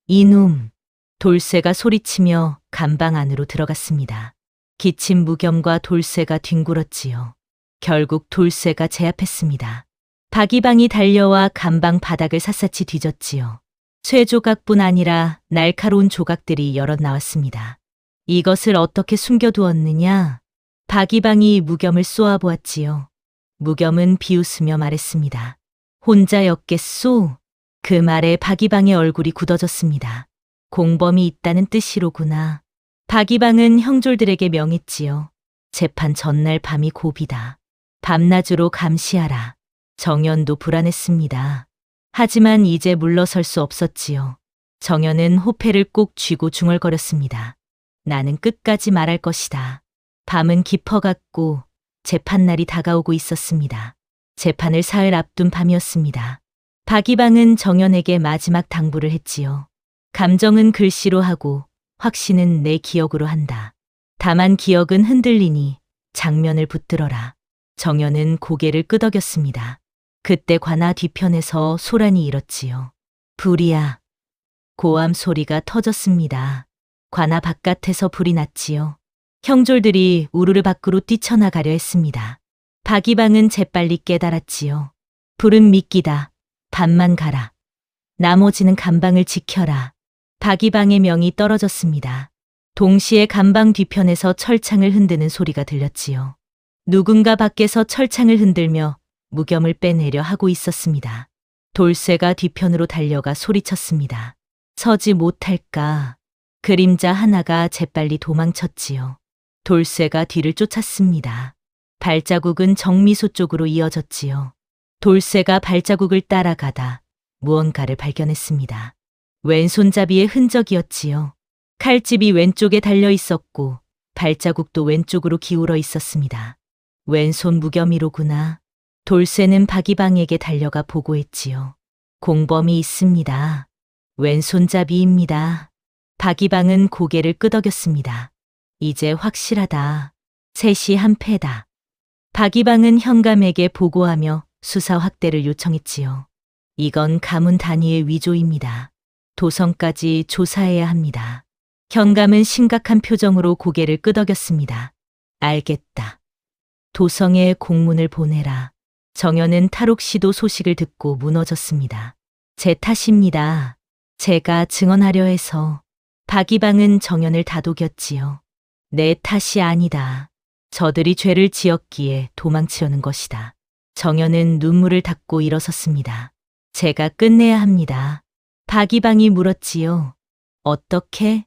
이놈! 돌쇠가 소리치며 감방 안으로 들어갔습니다. 기침 무겸과 돌쇠가 뒹굴었지요. 결국 돌쇠가 제압했습니다. 박이방이 달려와 감방 바닥을 샅샅이 뒤졌지요. 쇠조각뿐 아니라 날카로운 조각들이 여럿 나왔습니다. 이것을 어떻게 숨겨두었느냐? 박이방이 무겸을 쏘아보았지요. 무겸은 비웃으며 말했습니다. 혼자였겠소? 그 말에 박이방의 얼굴이 굳어졌습니다. 공범이 있다는 뜻이로구나. 박이방은 형졸들에게 명했지요. 재판 전날 밤이 고비다. 밤낮으로 감시하라. 정연도 불안했습니다. 하지만 이제 물러설 수 없었지요. 정연은 호패를 꼭 쥐고 중얼거렸습니다. 나는 끝까지 말할 것이다. 밤은 깊어갔고 재판날이 다가오고 있었습니다. 재판을 사흘 앞둔 밤이었습니다. 박이방은 정연에게 마지막 당부를 했지요. 감정은 글씨로 하고 확신은 내 기억으로 한다. 다만 기억은 흔들리니 장면을 붙들어라. 정연은 고개를 끄덕였습니다. 그때 관아 뒤편에서 소란이 일었지요. 불이야. 고함 소리가 터졌습니다. 관아 바깥에서 불이 났지요. 형졸들이 우르르 밖으로 뛰쳐나가려 했습니다. 박이방은 재빨리 깨달았지요. 불은 미끼다. 반만 가라. 나머지는 감방을 지켜라. 박이방의 명이 떨어졌습니다. 동시에 감방 뒤편에서 철창을 흔드는 소리가 들렸지요. 누군가 밖에서 철창을 흔들며 무겸을 빼내려 하고 있었습니다. 돌쇠가 뒤편으로 달려가 소리쳤습니다. 서지 못할까. 그림자 하나가 재빨리 도망쳤지요. 돌쇠가 뒤를 쫓았습니다. 발자국은 정미소 쪽으로 이어졌지요. 돌쇠가 발자국을 따라가다 무언가를 발견했습니다. 왼손잡이의 흔적이었지요. 칼집이 왼쪽에 달려 있었고 발자국도 왼쪽으로 기울어 있었습니다. 왼손 무겸이로구나. 돌쇠는 박이방에게 달려가 보고했지요. 공범이 있습니다. 왼손잡이입니다. 박이방은 고개를 끄덕였습니다. 이제 확실하다. 셋이 한패다. 박이방은 현감에게 보고하며 수사 확대를 요청했지요. 이건 가문 단위의 위조입니다. 도성까지 조사해야 합니다. 현감은 심각한 표정으로 고개를 끄덕였습니다. 알겠다. 도성에 공문을 보내라. 정연은 탈옥시도 소식을 듣고 무너졌습니다. 제 탓입니다. 제가 증언하려 해서. 박이방은 정연을 다독였지요. 내 탓이 아니다. 저들이 죄를 지었기에 도망치려는 것이다. 정연은 눈물을 닦고 일어섰습니다. 제가 끝내야 합니다. 박이방이 물었지요. 어떻게?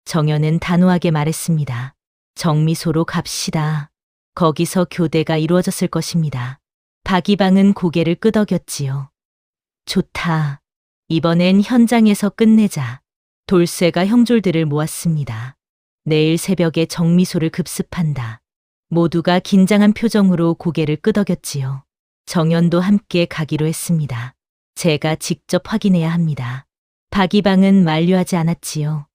정연은 단호하게 말했습니다. 정미소로 갑시다. 거기서 교대가 이루어졌을 것입니다. 박이방은 고개를 끄덕였지요. 좋다. 이번엔 현장에서 끝내자. 돌쇠가 형졸들을 모았습니다. 내일 새벽에 정미소를 급습한다. 모두가 긴장한 표정으로 고개를 끄덕였지요. 정연도 함께 가기로 했습니다. 제가 직접 확인해야 합니다. 박이방은 만류하지 않았지요.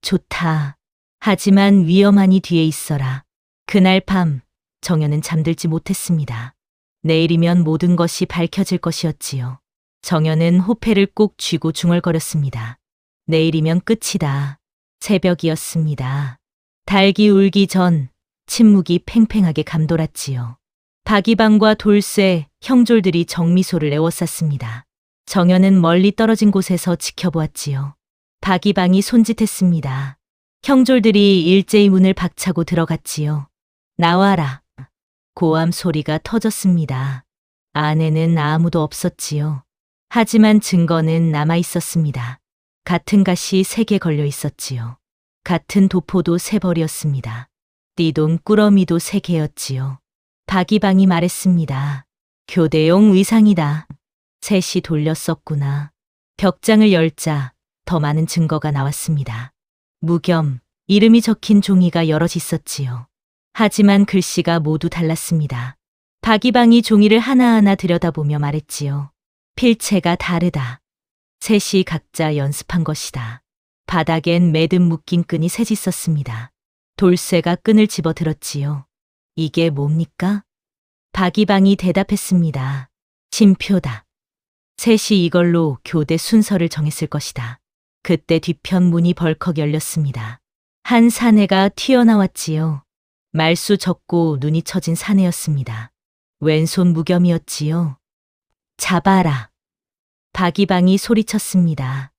좋다. 하지만 위험하니 뒤에 있어라. 그날 밤 정연은 잠들지 못했습니다. 내일이면 모든 것이 밝혀질 것이었지요. 정연은 호패를 꼭 쥐고 중얼거렸습니다. 내일이면 끝이다. 새벽이었습니다. 닭이 울기 전 침묵이 팽팽하게 감돌았지요. 박이방과 돌쇠, 형졸들이 정미소를 에워쌌습니다. 정연은 멀리 떨어진 곳에서 지켜보았지요. 박이방이 손짓했습니다. 형졸들이 일제히 문을 박차고 들어갔지요. 나와라. 고함 소리가 터졌습니다. 안에는 아무도 없었지요. 하지만 증거는 남아 있었습니다. 같은 갓이 3개 걸려 있었지요. 같은 도포도 3벌이었습니다. 띠돈 꾸러미도 3개였지요. 박이방이 말했습니다. 교대용 의상이다. 셋이 돌렸었구나. 벽장을 열자 더 많은 증거가 나왔습니다. 무겸, 이름이 적힌 종이가 여럿 있었지요. 하지만 글씨가 모두 달랐습니다. 박이방이 종이를 하나하나 들여다보며 말했지요. 필체가 다르다. 셋이 각자 연습한 것이다. 바닥엔 매듭 묶인 끈이 셋 있었습니다. 돌쇠가 끈을 집어 들었지요. 이게 뭡니까? 박이방이 대답했습니다. 침표다. 셋이 이걸로 교대 순서를 정했을 것이다. 그때 뒤편 문이 벌컥 열렸습니다. 한 사내가 튀어나왔지요. 말수 적고 눈이 처진 사내였습니다. 왼손 무겸이었지요. 잡아라. 박이방이 소리쳤습니다.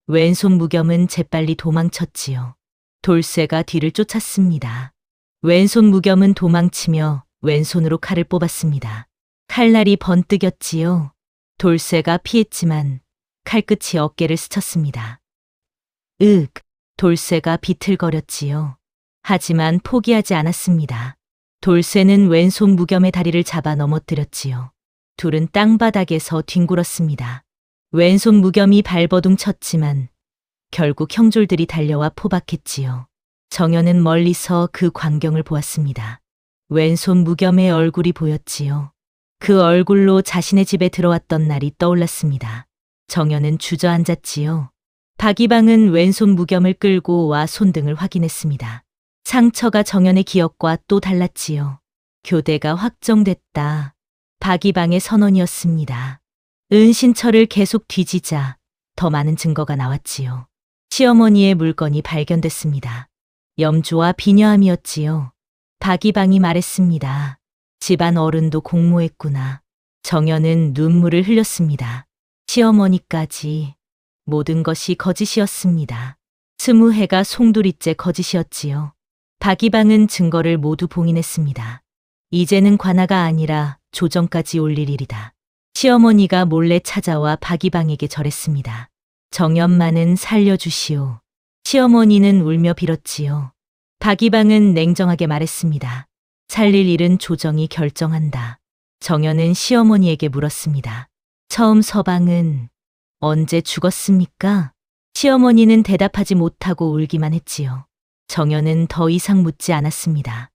왼손 무겸은 재빨리 도망쳤지요. 돌쇠가 뒤를 쫓았습니다. 왼손 무겸은 도망치며 왼손으로 칼을 뽑았습니다. 칼날이 번뜩였지요. 돌쇠가 피했지만 칼끝이 어깨를 스쳤습니다. 돌쇠가 비틀거렸지요. 하지만 포기하지 않았습니다. 돌쇠는 왼손 무겸의 다리를 잡아 넘어뜨렸지요. 둘은 땅바닥에서 뒹굴었습니다. 왼손 무겸이 발버둥 쳤지만 결국 형졸들이 달려와 포박했지요. 정연은 멀리서 그 광경을 보았습니다. 왼손 무겸의 얼굴이 보였지요. 그 얼굴로 자신의 집에 들어왔던 날이 떠올랐습니다. 정연은 주저앉았지요. 박이방은 왼손 무겸을 끌고 와 손등을 확인했습니다. 상처가 정연의 기억과 또 달랐지요. 교대가 확정됐다. 박이방의 선언이었습니다. 은신처를 계속 뒤지자 더 많은 증거가 나왔지요. 시어머니의 물건이 발견됐습니다. 염주와 비녀함이었지요. 박이방이 말했습니다. 집안 어른도 공모했구나. 정연은 눈물을 흘렸습니다. 시어머니까지 모든 것이 거짓이었습니다. 20해가 송두리째 거짓이었지요. 박이방은 증거를 모두 봉인했습니다. 이제는 관아가 아니라 조정까지 올릴 일이다. 시어머니가 몰래 찾아와 박이방에게 절했습니다. 정연만은 살려주시오. 시어머니는 울며 빌었지요. 박이방은 냉정하게 말했습니다. 살릴 일은 조정이 결정한다. 정연은 시어머니에게 물었습니다. 처음 서방은 언제 죽었습니까? 시어머니는 대답하지 못하고 울기만 했지요. 정연은 더 이상 묻지 않았습니다.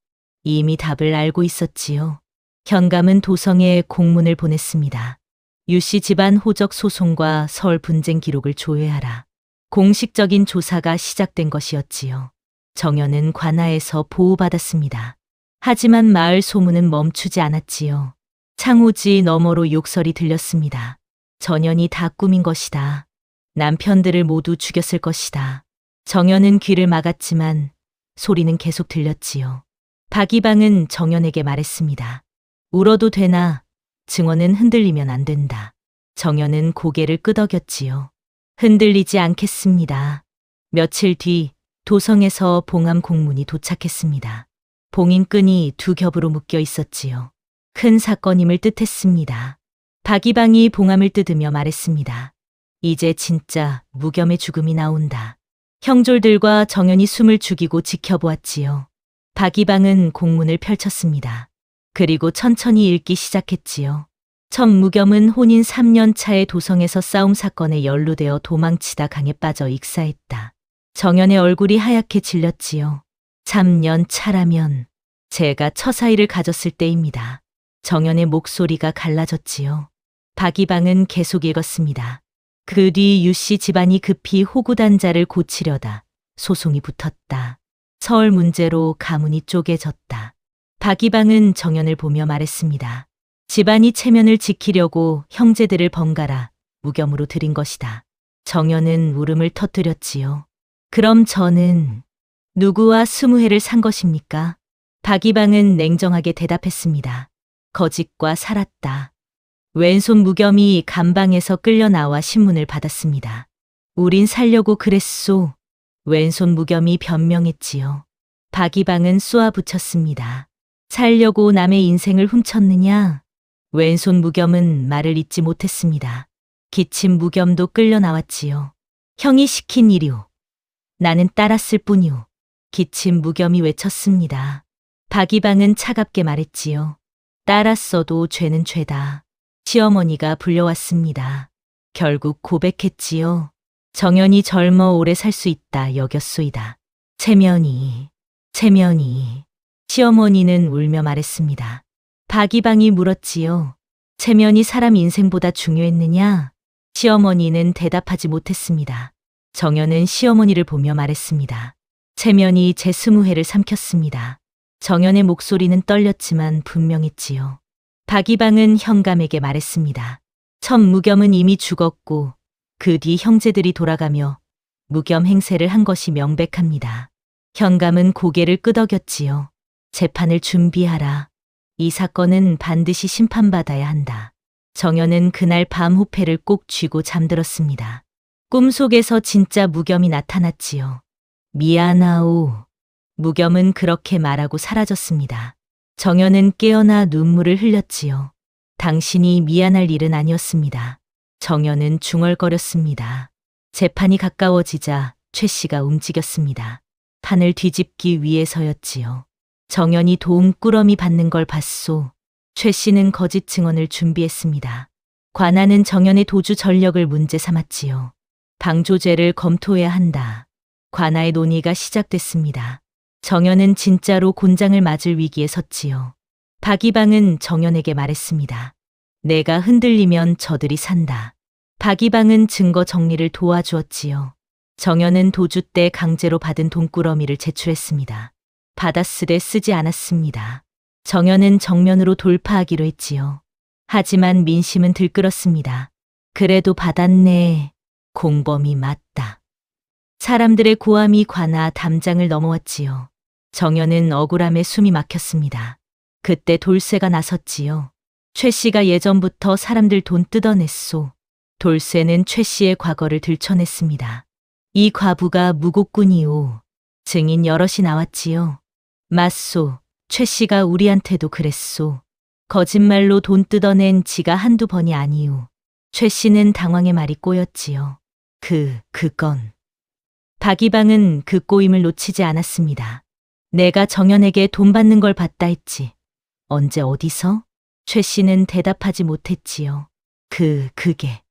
이미 답을 알고 있었지요. 현감은 도성에 공문을 보냈습니다. 유씨 집안 호적 소송과 서울 분쟁 기록을 조회하라. 공식적인 조사가 시작된 것이었지요. 정연은 관아에서 보호받았습니다. 하지만 마을 소문은 멈추지 않았지요. 창호지 너머로 욕설이 들렸습니다. 전연이 다 꾸민 것이다. 남편들을 모두 죽였을 것이다. 정연은 귀를 막았지만 소리는 계속 들렸지요. 박이방은 정연에게 말했습니다. 울어도 되나 증언은 흔들리면 안 된다. 정연은 고개를 끄덕였지요. 흔들리지 않겠습니다. 며칠 뒤 도성에서 봉함 공문이 도착했습니다. 봉인끈이 두 겹으로 묶여 있었지요. 큰 사건임을 뜻했습니다. 박이방이 봉함을 뜯으며 말했습니다. 이제 진짜 무겸의 죽음이 나온다. 형졸들과 정연이 숨을 죽이고 지켜보았지요. 박이방은 공문을 펼쳤습니다. 그리고 천천히 읽기 시작했지요. 첫 무겸은 혼인 3년 차에 도성에서 싸움 사건에 연루되어 도망치다 강에 빠져 익사했다. 정연의 얼굴이 하얗게 질렸지요. 3년 차라면 제가 처사이를 가졌을 때입니다. 정연의 목소리가 갈라졌지요. 박이방은 계속 읽었습니다. 그 뒤 유씨 집안이 급히 호구단자를 고치려다 소송이 붙었다. 서울 문제로 가문이 쪼개졌다. 박이방은 정연을 보며 말했습니다. 집안이 체면을 지키려고 형제들을 번갈아 무겸으로 들인 것이다. 정연은 울음을 터뜨렸지요. 그럼 저는 누구와 20해를 산 것입니까? 박이방은 냉정하게 대답했습니다. 거짓과 살았다. 왼손 무겸이 감방에서 끌려 나와 신문을 받았습니다. 우린 살려고 그랬소. 왼손 무겸이 변명했지요. 박이방은 쏘아붙였습니다. 살려고 남의 인생을 훔쳤느냐? 왼손 무겸은 말을 잇지 못했습니다. 기침 무겸도 끌려 나왔지요. 형이 시킨 일이오. 나는 따랐을 뿐이오. 기침 무겸이 외쳤습니다. 박이방은 차갑게 말했지요. 따랐어도 죄는 죄다. 시어머니가 불려왔습니다. 결국 고백했지요. 정연이 젊어 오래 살 수 있다 여겼소이다. 체면이. 시어머니는 울며 말했습니다. 박이방이 물었지요. 체면이 사람 인생보다 중요했느냐? 시어머니는 대답하지 못했습니다. 정연은 시어머니를 보며 말했습니다. 체면이 제 20해를 삼켰습니다. 정연의 목소리는 떨렸지만 분명했지요. 박이방은 현감에게 말했습니다. 첫 무겸은 이미 죽었고 그 뒤 형제들이 돌아가며 무겸 행세를 한 것이 명백합니다. 현감은 고개를 끄덕였지요. 재판을 준비하라. 이 사건은 반드시 심판받아야 한다. 정연은 그날 밤 호패를 꼭 쥐고 잠들었습니다. 꿈속에서 진짜 무겸이 나타났지요. 미안하오. 무겸은 그렇게 말하고 사라졌습니다. 정연은 깨어나 눈물을 흘렸지요. 당신이 미안할 일은 아니었습니다. 정연은 중얼거렸습니다. 재판이 가까워지자 최 씨가 움직였습니다. 판을 뒤집기 위해서였지요. 정연이 도움꾸러미 받는 걸 봤소. 최 씨는 거짓 증언을 준비했습니다. 관아는 정연의 도주 전력을 문제 삼았지요. 방조죄를 검토해야 한다. 관아의 논의가 시작됐습니다. 정연은 진짜로 곤장을 맞을 위기에 섰지요. 박이방은 정연에게 말했습니다. 내가 흔들리면 저들이 산다. 박이방은 증거 정리를 도와주었지요. 정연은 도주 때 강제로 받은 돈꾸러미를 제출했습니다. 받았으되 쓰지 않았습니다. 정연은 정면으로 돌파하기로 했지요. 하지만 민심은 들끓었습니다. 그래도 받았네. 공범이 맞다. 사람들의 고함이 관아 담장을 넘어왔지요. 정연은 억울함에 숨이 막혔습니다. 그때 돌쇠가 나섰지요. 최 씨가 예전부터 사람들 돈 뜯어냈소. 돌쇠는 최 씨의 과거를 들춰냈습니다. 이 과부가 무곡군이오. 증인 여럿이 나왔지요. 맞소. 최 씨가 우리한테도 그랬소. 거짓말로 돈 뜯어낸 지가 한두 번이 아니오. 최 씨는 당황의 말이 꼬였지요. 그건. 박이방은 그 꼬임을 놓치지 않았습니다. 내가 정연에게 돈 받는 걸 봤다 했지. 언제 어디서? 최 씨는 대답하지 못했지요. 그게.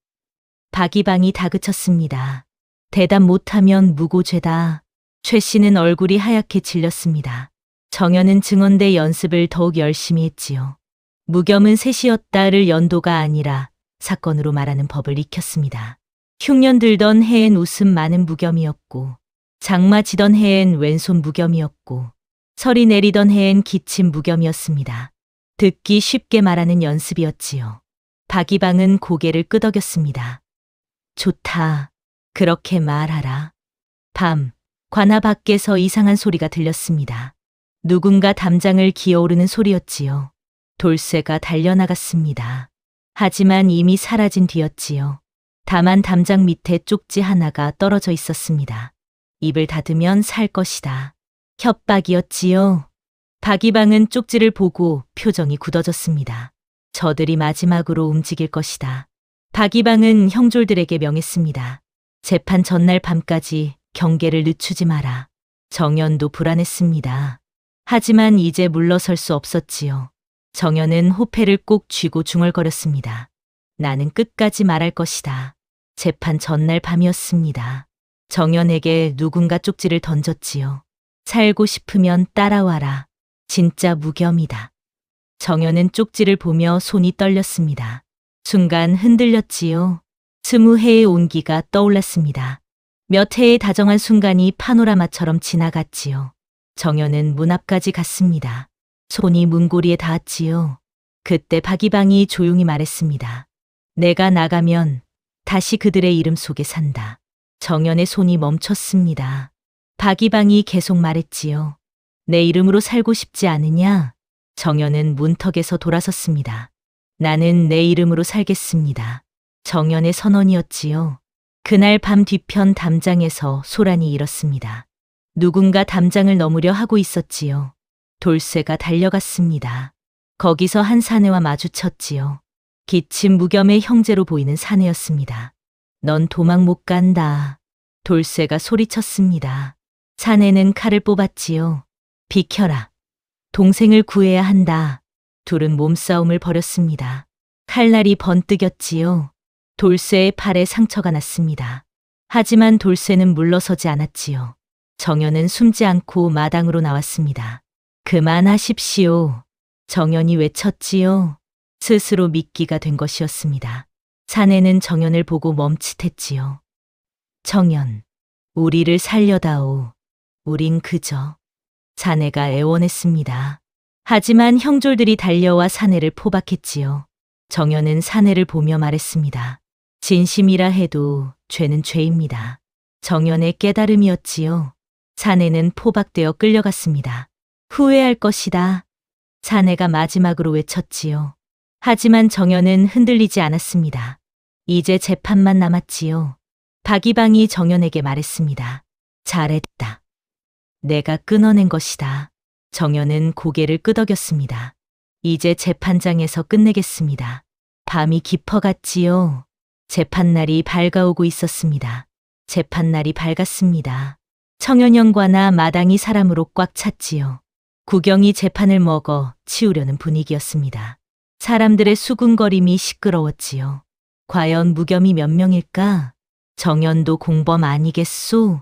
박이방이 다그쳤습니다. 대답 못하면 무고죄다. 최 씨는 얼굴이 하얗게 질렸습니다. 정연은 증언대 연습을 더욱 열심히 했지요. 무겸은 셋이었다를 연도가 아니라 사건으로 말하는 법을 익혔습니다. 흉년 들던 해엔 웃음 많은 무겸이었고, 장마 지던 해엔 왼손 무겸이었고, 설이 내리던 해엔 기침 무겸이었습니다. 듣기 쉽게 말하는 연습이었지요. 박이방은 고개를 끄덕였습니다. 좋다. 그렇게 말하라. 밤, 관아 밖에서 이상한 소리가 들렸습니다. 누군가 담장을 기어오르는 소리였지요. 돌쇠가 달려나갔습니다. 하지만 이미 사라진 뒤였지요. 다만 담장 밑에 쪽지 하나가 떨어져 있었습니다. 입을 닫으면 살 것이다. 협박이었지요. 박이방은 쪽지를 보고 표정이 굳어졌습니다. 저들이 마지막으로 움직일 것이다. 박이방은 형졸들에게 명했습니다. 재판 전날 밤까지 경계를 늦추지 마라. 정연도 불안했습니다. 하지만 이제 물러설 수 없었지요. 정연은 호패를 꼭 쥐고 중얼거렸습니다. 나는 끝까지 말할 것이다. 재판 전날 밤이었습니다. 정연에게 누군가 쪽지를 던졌지요. 살고 싶으면 따라와라. 진짜 무겸이다. 정연은 쪽지를 보며 손이 떨렸습니다. 순간 흔들렸지요. 20해의 온기가 떠올랐습니다. 몇 해의 다정한 순간이 파노라마처럼 지나갔지요. 정연은 문 앞까지 갔습니다. 손이 문고리에 닿았지요. 그때 박이방이 조용히 말했습니다. 내가 나가면 다시 그들의 이름 속에 산다. 정연의 손이 멈췄습니다. 박이방이 계속 말했지요. 내 이름으로 살고 싶지 않으냐? 정연은 문턱에서 돌아섰습니다. 나는 내 이름으로 살겠습니다. 정연의 선언이었지요. 그날 밤 뒤편 담장에서 소란이 일었습니다. 누군가 담장을 넘으려 하고 있었지요. 돌쇠가 달려갔습니다. 거기서 한 사내와 마주쳤지요. 기침 무겸의 형제로 보이는 사내였습니다. 넌 도망 못 간다. 돌쇠가 소리쳤습니다. 사내는 칼을 뽑았지요. 비켜라. 동생을 구해야 한다. 둘은 몸싸움을 벌였습니다. 칼날이 번뜩였지요. 돌쇠의 팔에 상처가 났습니다. 하지만 돌쇠는 물러서지 않았지요. 정연은 숨지 않고 마당으로 나왔습니다. 그만하십시오. 정연이 외쳤지요. 스스로 미끼가 된 것이었습니다. 사내는 정연을 보고 멈칫했지요. 정연, 우리를 살려다오. 우린 그저. 사내가 애원했습니다. 하지만 형졸들이 달려와 사내를 포박했지요. 정연은 사내를 보며 말했습니다. 진심이라 해도 죄는 죄입니다. 정연의 깨달음이었지요. 사내는 포박되어 끌려갔습니다. 후회할 것이다. 사내가 마지막으로 외쳤지요. 하지만 정연은 흔들리지 않았습니다. 이제 재판만 남았지요. 박이방이 정연에게 말했습니다. 잘했다. 내가 끊어낸 것이다. 정연은 고개를 끄덕였습니다. 이제 재판장에서 끝내겠습니다. 밤이 깊어갔지요. 재판날이 밝아오고 있었습니다. 재판날이 밝았습니다. 청년연과나 마당이 사람으로 꽉 찼지요. 구경이 재판을 먹어 치우려는 분위기였습니다. 사람들의 수군거림이 시끄러웠지요. 과연 무겸이 몇 명일까? 정연도 공범 아니겠소?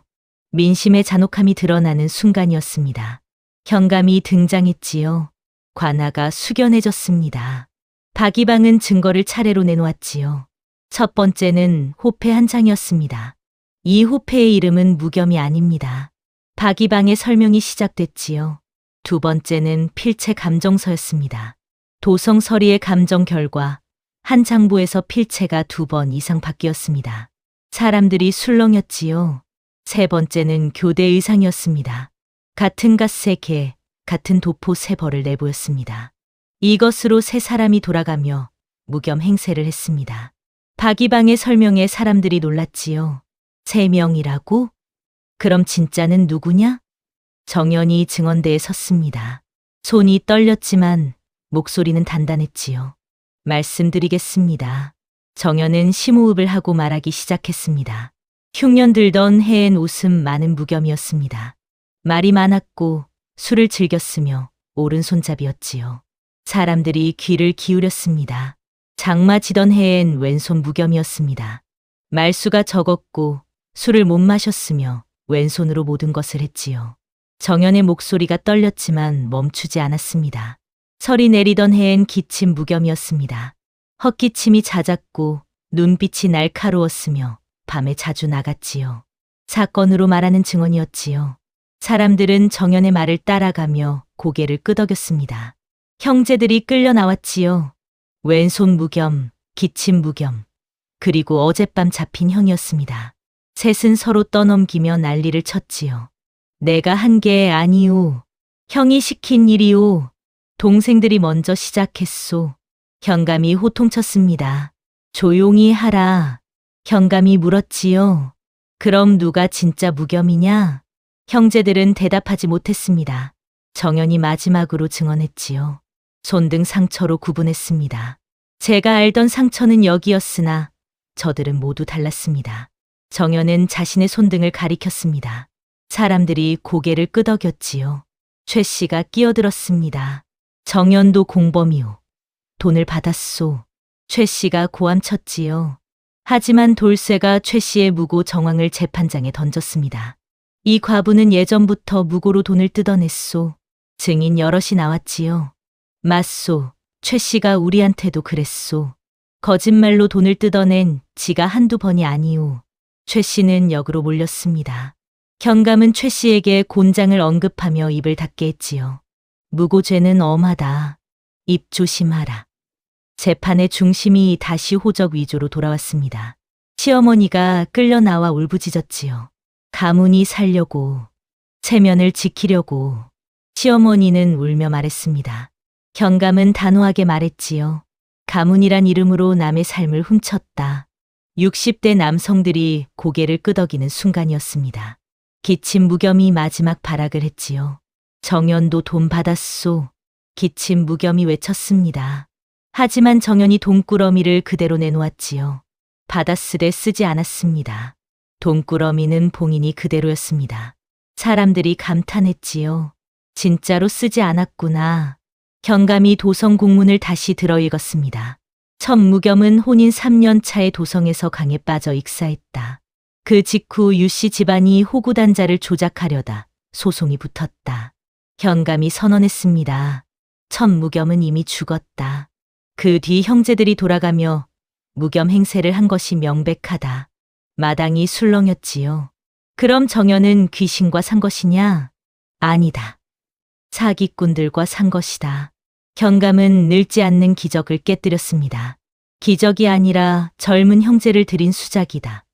민심의 잔혹함이 드러나는 순간이었습니다. 현감이 등장했지요. 관아가 숙연해졌습니다. 박이방은 증거를 차례로 내놓았지요. 첫 번째는 호패 한 장이었습니다. 이 호패의 이름은 무겸이 아닙니다. 박이방의 설명이 시작됐지요. 두 번째는 필체 감정서였습니다. 도성 서리의 감정 결과 한 장부에서 필체가 2번 이상 바뀌었습니다. 사람들이 술렁였지요. 세 번째는 교대 의상이었습니다. 같은 갓 3개, 같은 도포 3벌을 내보였습니다. 이것으로 세 사람이 돌아가며 무겸 행세를 했습니다. 박이방의 설명에 사람들이 놀랐지요. 3명이라고? 그럼 진짜는 누구냐? 정연이 증언대에 섰습니다. 손이 떨렸지만 목소리는 단단했지요. 말씀드리겠습니다. 정연은 심호흡을 하고 말하기 시작했습니다. 흉년 들던 해엔 웃음 많은 무겸이었습니다. 말이 많았고 술을 즐겼으며 오른손잡이였지요. 사람들이 귀를 기울였습니다. 장마 지던 해엔 왼손 무겸이었습니다. 말수가 적었고 술을 못 마셨으며 왼손으로 모든 것을 했지요. 정연의 목소리가 떨렸지만 멈추지 않았습니다. 설이 내리던 해엔 기침 무겸이었습니다. 헛기침이 잦았고 눈빛이 날카로웠으며 밤에 자주 나갔지요. 사건으로 말하는 증언이었지요. 사람들은 정연의 말을 따라가며 고개를 끄덕였습니다. 형제들이 끌려 나왔지요. 왼손 무겸, 기침 무겸, 그리고 어젯밤 잡힌 형이었습니다. 셋은 서로 떠넘기며 난리를 쳤지요. 내가 한 게 아니오. 형이 시킨 일이오. 동생들이 먼저 시작했소. 현감이 호통쳤습니다. 조용히 하라. 현감이 물었지요. 그럼 누가 진짜 무겸이냐? 형제들은 대답하지 못했습니다. 정연이 마지막으로 증언했지요. 손등 상처로 구분했습니다. 제가 알던 상처는 여기였으나 저들은 모두 달랐습니다. 정연은 자신의 손등을 가리켰습니다. 사람들이 고개를 끄덕였지요. 최 씨가 끼어들었습니다. 정연도 공범이오. 돈을 받았소. 최 씨가 고함쳤지요. 하지만 돌쇠가 최 씨의 무고 정황을 재판장에 던졌습니다. 이 과부는 예전부터 무고로 돈을 뜯어냈소. 증인 여럿이 나왔지요. 맞소. 최 씨가 우리한테도 그랬소. 거짓말로 돈을 뜯어낸 지가 한두 번이 아니오. 최 씨는 역으로 몰렸습니다. 현감은 최 씨에게 곤장을 언급하며 입을 닫게 했지요. 무고죄는 엄하다. 입 조심하라. 재판의 중심이 다시 호적 위조로 돌아왔습니다. 시어머니가 끌려 나와 울부짖었지요. 가문이 살려고, 체면을 지키려고. 시어머니는 울며 말했습니다. 현감은 단호하게 말했지요. 가문이란 이름으로 남의 삶을 훔쳤다. 60대 남성들이 고개를 끄덕이는 순간이었습니다. 기침 무겸이 마지막 발악을 했지요. 정연도 돈 받았소. 기침 무겸이 외쳤습니다. 하지만 정연이 돈꾸러미를 그대로 내놓았지요. 받았으되 쓰지 않았습니다. 돈꾸러미는 봉인이 그대로였습니다. 사람들이 감탄했지요. 진짜로 쓰지 않았구나. 현감이 도성 공문을 다시 들어 읽었습니다. 첫 무겸은 혼인 3년 차에 도성에서 강에 빠져 익사했다. 그 직후 유씨 집안이 호구단자를 조작하려다 소송이 붙었다. 현감이 선언했습니다. 첫 무겸은 이미 죽었다. 그 뒤 형제들이 돌아가며 무겸 행세를 한 것이 명백하다. 마당이 술렁였지요. 그럼 정연은 귀신과 산 것이냐? 아니다. 사기꾼들과 산 것이다. 현감은 늙지 않는 기적을 깨뜨렸습니다. 기적이 아니라 젊은 형제를 들인 수작이다.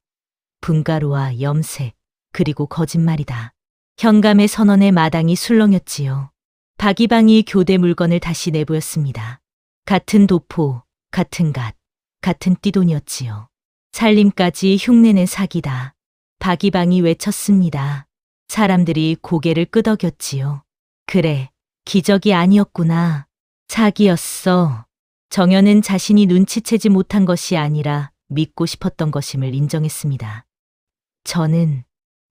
분가루와 염색, 그리고 거짓말이다. 현감의 선언에 마당이 술렁였지요. 박이방이 교대 물건을 다시 내보였습니다. 같은 도포, 같은 갓, 같은 띠돈이었지요. 살림까지 흉내낸 사기다. 박이방이 외쳤습니다. 사람들이 고개를 끄덕였지요. 그래, 기적이 아니었구나. 사기였어. 정연은 자신이 눈치채지 못한 것이 아니라 믿고 싶었던 것임을 인정했습니다. 저는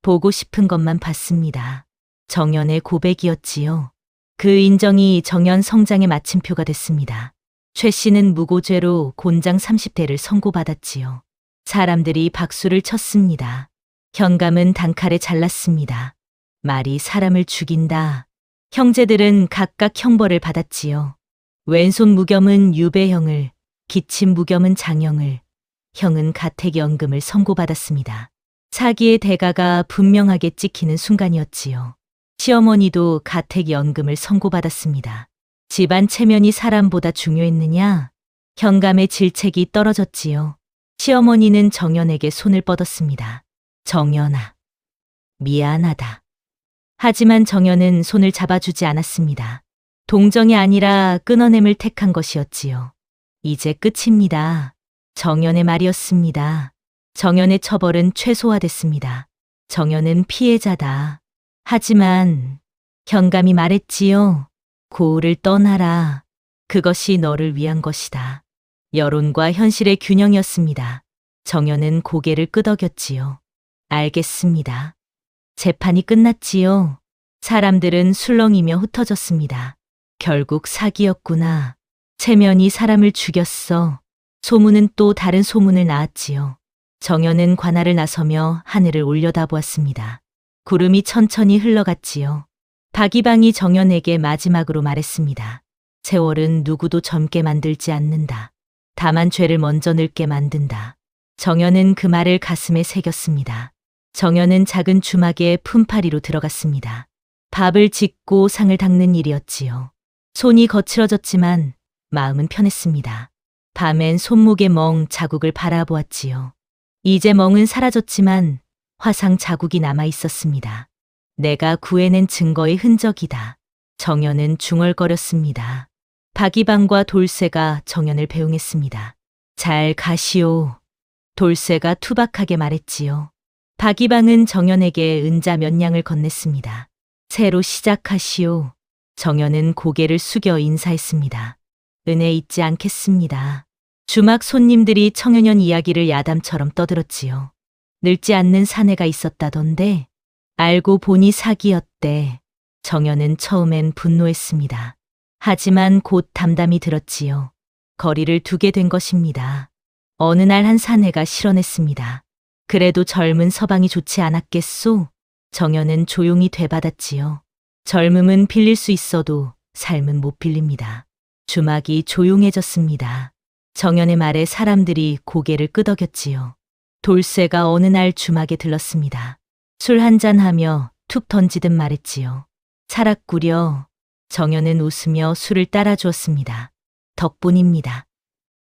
보고 싶은 것만 봤습니다. 정연의 고백이었지요. 그 인정이 정연 성장의 마침표가 됐습니다. 최 씨는 무고죄로 곤장 30대를 선고받았지요. 사람들이 박수를 쳤습니다. 현감은 단칼에 잘랐습니다. 말이 사람을 죽인다. 형제들은 각각 형벌을 받았지요. 왼손 무겸은 유배형을, 기침 무겸은 장형을, 형은 가택연금을 선고받았습니다. 사기의 대가가 분명하게 찍히는 순간이었지요. 시어머니도 가택연금을 선고받았습니다. 집안 체면이 사람보다 중요했느냐? 현감의 질책이 떨어졌지요. 시어머니는 정연에게 손을 뻗었습니다. 정연아, 미안하다. 하지만 정연은 손을 잡아주지 않았습니다. 동정이 아니라 끊어냄을 택한 것이었지요. 이제 끝입니다. 정연의 말이었습니다. 정연의 처벌은 최소화됐습니다. 정연은 피해자다. 하지만 현감이 말했지요. 고을을 떠나라. 그것이 너를 위한 것이다. 여론과 현실의 균형이었습니다. 정연은 고개를 끄덕였지요. 알겠습니다. 재판이 끝났지요. 사람들은 술렁이며 흩어졌습니다. 결국 사기였구나. 체면이 사람을 죽였어. 소문은 또 다른 소문을 낳았지요. 정연은 관할을 나서며 하늘을 올려다보았습니다. 구름이 천천히 흘러갔지요. 박이방이 정연에게 마지막으로 말했습니다. 세월은 누구도 젊게 만들지 않는다. 다만 죄를 먼저 늙게 만든다. 정연은 그 말을 가슴에 새겼습니다. 정연은 작은 주막에 품팔이로 들어갔습니다. 밥을 짓고 상을 닦는 일이었지요. 손이 거칠어졌지만 마음은 편했습니다. 밤엔 손목에 멍 자국을 바라보았지요. 이제 멍은 사라졌지만 화상 자국이 남아 있었습니다. 내가 구해낸 증거의 흔적이다. 정연은 중얼거렸습니다. 박이방과 돌쇠가 정연을 배웅했습니다. 잘 가시오. 돌쇠가 투박하게 말했지요. 박이방은 정연에게 은자 몇 냥을 건넸습니다. 새로 시작하시오. 정연은 고개를 숙여 인사했습니다. 은혜 잊지 않겠습니다. 주막 손님들이 청유년 이야기를 야담처럼 떠들었지요. 늙지 않는 사내가 있었다던데 알고 보니 사기였대. 정연은 처음엔 분노했습니다. 하지만 곧 담담히 들었지요. 거리를 두게 된 것입니다. 어느 날 한 사내가 실언했습니다. 그래도 젊은 서방이 좋지 않았겠소? 정연은 조용히 되받았지요. 젊음은 빌릴 수 있어도 삶은 못 빌립니다. 주막이 조용해졌습니다. 정연의 말에 사람들이 고개를 끄덕였지요. 돌쇠가 어느 날 주막에 들렀습니다. 술 한잔하며 툭 던지듯 말했지요. 차락구려. 정연은 웃으며 술을 따라주었습니다. 덕분입니다.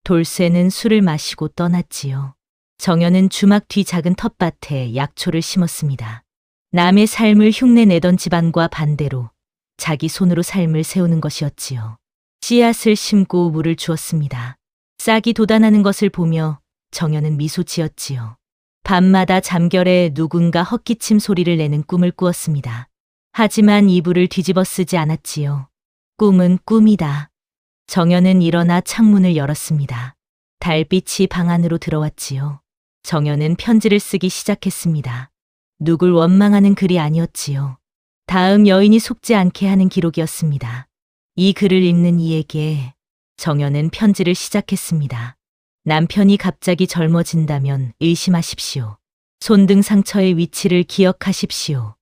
돌쇠는 술을 마시고 떠났지요. 정연은 주막 뒤 작은 텃밭에 약초를 심었습니다. 남의 삶을 흉내내던 집안과 반대로 자기 손으로 삶을 세우는 것이었지요. 씨앗을 심고 물을 주었습니다. 싹이 돋아나는 것을 보며 정연은 미소 지었지요. 밤마다 잠결에 누군가 헛기침 소리를 내는 꿈을 꾸었습니다. 하지만 이불을 뒤집어 쓰지 않았지요. 꿈은 꿈이다. 정연은 일어나 창문을 열었습니다. 달빛이 방 안으로 들어왔지요. 정연은 편지를 쓰기 시작했습니다. 누굴 원망하는 글이 아니었지요. 다음 여인이 속지 않게 하는 기록이었습니다. 이 글을 읽는 이에게 정연은 편지를 시작했습니다. 남편이 갑자기 젊어진다면 의심하십시오. 손등 상처의 위치를 기억하십시오.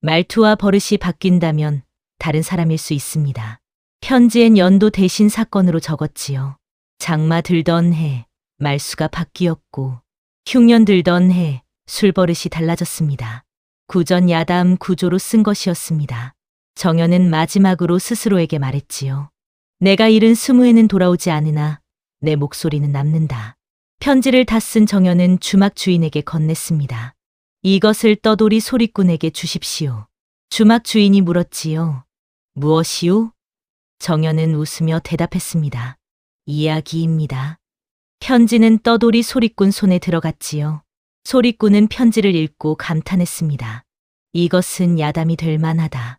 말투와 버릇이 바뀐다면 다른 사람일 수 있습니다. 편지엔 연도 대신 사건으로 적었지요. 장마 들던 해 말수가 바뀌었고 흉년 들던 해 술버릇이 달라졌습니다. 구전 야담 구조로 쓴 것이었습니다. 정연은 마지막으로 스스로에게 말했지요. 내가 잃은 20회는 돌아오지 않으나 내 목소리는 남는다. 편지를 다 쓴 정연은 주막 주인에게 건넸습니다. 이것을 떠돌이 소리꾼에게 주십시오. 주막 주인이 물었지요. 무엇이요? 정연은 웃으며 대답했습니다. 이야기입니다. 편지는 떠돌이 소리꾼 손에 들어갔지요. 소리꾼은 편지를 읽고 감탄했습니다. 이것은 야담이 될 만하다.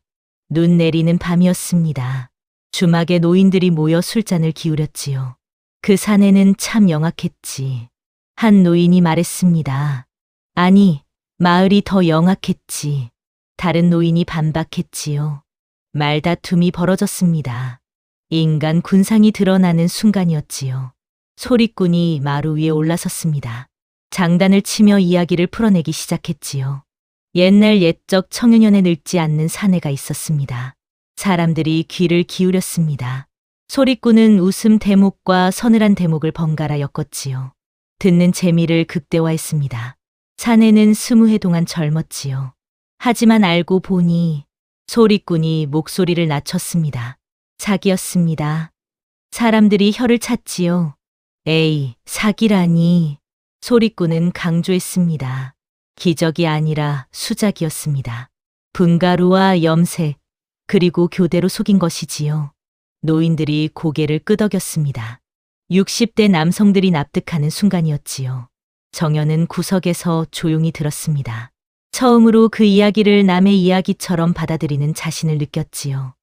눈 내리는 밤이었습니다. 주막에 노인들이 모여 술잔을 기울였지요. 그 사내는 참 영악했지. 한 노인이 말했습니다. 아니, 마을이 더 영악했지. 다른 노인이 반박했지요. 말다툼이 벌어졌습니다. 인간 군상이 드러나는 순간이었지요. 소리꾼이 마루 위에 올라섰습니다. 장단을 치며 이야기를 풀어내기 시작했지요. 옛날 옛적 청유년에 늙지 않는 사내가 있었습니다. 사람들이 귀를 기울였습니다. 소리꾼은 웃음 대목과 서늘한 대목을 번갈아 엮었지요. 듣는 재미를 극대화했습니다. 사내는 20해 동안 젊었지요. 하지만 알고 보니 소리꾼이 목소리를 낮췄습니다. 사기였습니다. 사람들이 혀를 찼지요. 에이, 사기라니. 소리꾼은 강조했습니다. 기적이 아니라 수작이었습니다. 분가루와 염색, 그리고 교대로 속인 것이지요. 노인들이 고개를 끄덕였습니다. 60대 남성들이 납득하는 순간이었지요. 정연은 구석에서 조용히 들었습니다. 처음으로 그 이야기를 남의 이야기처럼 받아들이는 자신을 느꼈지요.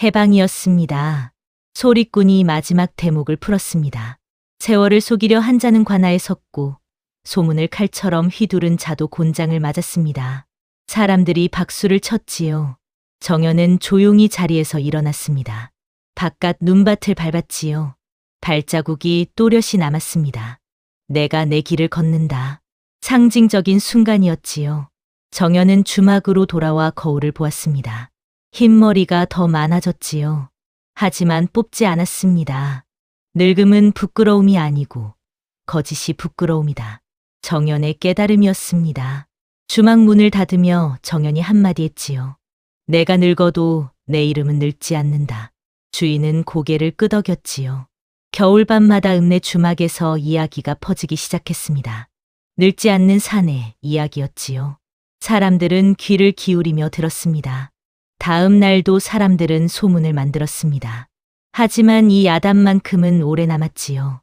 해방이었습니다. 소리꾼이 마지막 대목을 풀었습니다. 세월을 속이려 한 자는 관아에 섰고 소문을 칼처럼 휘두른 자도 곤장을 맞았습니다. 사람들이 박수를 쳤지요. 정연은 조용히 자리에서 일어났습니다. 바깥 눈밭을 밟았지요. 발자국이 또렷이 남았습니다. 내가 내 길을 걷는다. 상징적인 순간이었지요. 정연은 주막으로 돌아와 거울을 보았습니다. 흰머리가 더 많아졌지요. 하지만 뽑지 않았습니다. 늙음은 부끄러움이 아니고 거짓이 부끄러움이다. 정연의 깨달음이었습니다. 주막 문을 닫으며 정연이 한마디 했지요. 내가 늙어도 내 이름은 늙지 않는다. 주인은 고개를 끄덕였지요. 겨울밤마다 읍내 주막에서 이야기가 퍼지기 시작했습니다. 늙지 않는 사내 이야기였지요. 사람들은 귀를 기울이며 들었습니다. 다음 날도 사람들은 소문을 만들었습니다. 하지만 이 야단만큼은 오래 남았지요.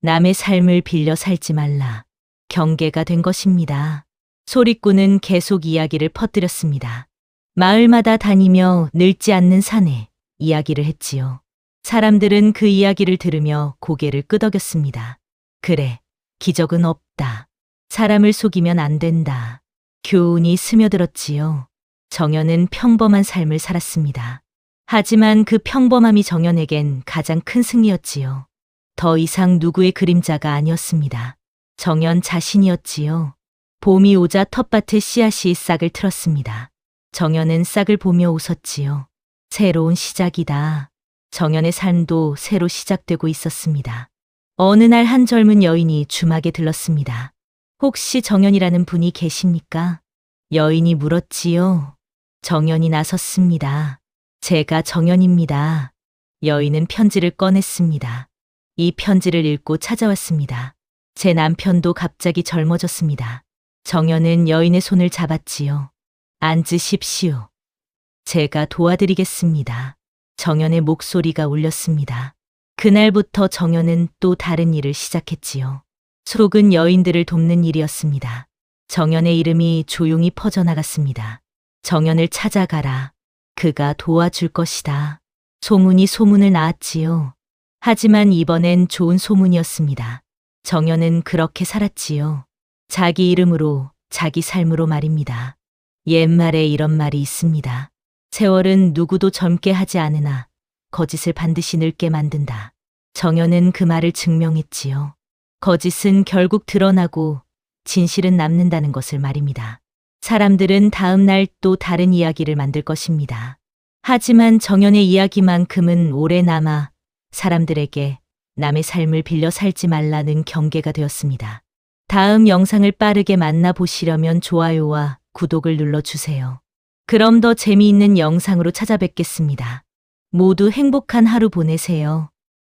남의 삶을 빌려 살지 말라. 경계가 된 것입니다. 소리꾼은 계속 이야기를 퍼뜨렸습니다. 마을마다 다니며 늙지 않는 사내 이야기를 했지요. 사람들은 그 이야기를 들으며 고개를 끄덕였습니다. 그래, 기적은 없다. 사람을 속이면 안 된다. 교훈이 스며들었지요. 정연은 평범한 삶을 살았습니다. 하지만 그 평범함이 정연에겐 가장 큰 승리였지요. 더 이상 누구의 그림자가 아니었습니다. 정연 자신이었지요. 봄이 오자 텃밭에 씨앗이 싹을 틀었습니다. 정연은 싹을 보며 웃었지요. 새로운 시작이다. 정연의 삶도 새로 시작되고 있었습니다. 어느 날 한 젊은 여인이 주막에 들렀습니다. 혹시 정연이라는 분이 계십니까? 여인이 물었지요. 정연이 나섰습니다. 제가 정연입니다. 여인은 편지를 꺼냈습니다. 이 편지를 읽고 찾아왔습니다. 제 남편도 갑자기 젊어졌습니다. 정연은 여인의 손을 잡았지요. 앉으십시오. 제가 도와드리겠습니다. 정연의 목소리가 울렸습니다. 그날부터 정연은 또 다른 일을 시작했지요. 속은 여인들을 돕는 일이었습니다. 정연의 이름이 조용히 퍼져나갔습니다. 정연을 찾아가라. 그가 도와줄 것이다. 소문이 소문을 낳았지요. 하지만 이번엔 좋은 소문이었습니다. 정연은 그렇게 살았지요. 자기 이름으로, 자기 삶으로 말입니다. 옛말에 이런 말이 있습니다. 세월은 누구도 젊게 하지 않으나 거짓을 반드시 늙게 만든다. 정연은 그 말을 증명했지요. 거짓은 결국 드러나고 진실은 남는다는 것을 말입니다. 사람들은 다음 날 또 다른 이야기를 만들 것입니다. 하지만 정연의 이야기만큼은 오래 남아 사람들에게 남의 삶을 빌려 살지 말라는 경계가 되었습니다. 다음 영상을 빠르게 만나보시려면 좋아요와 구독을 눌러주세요. 그럼 더 재미있는 영상으로 찾아뵙겠습니다. 모두 행복한 하루 보내세요.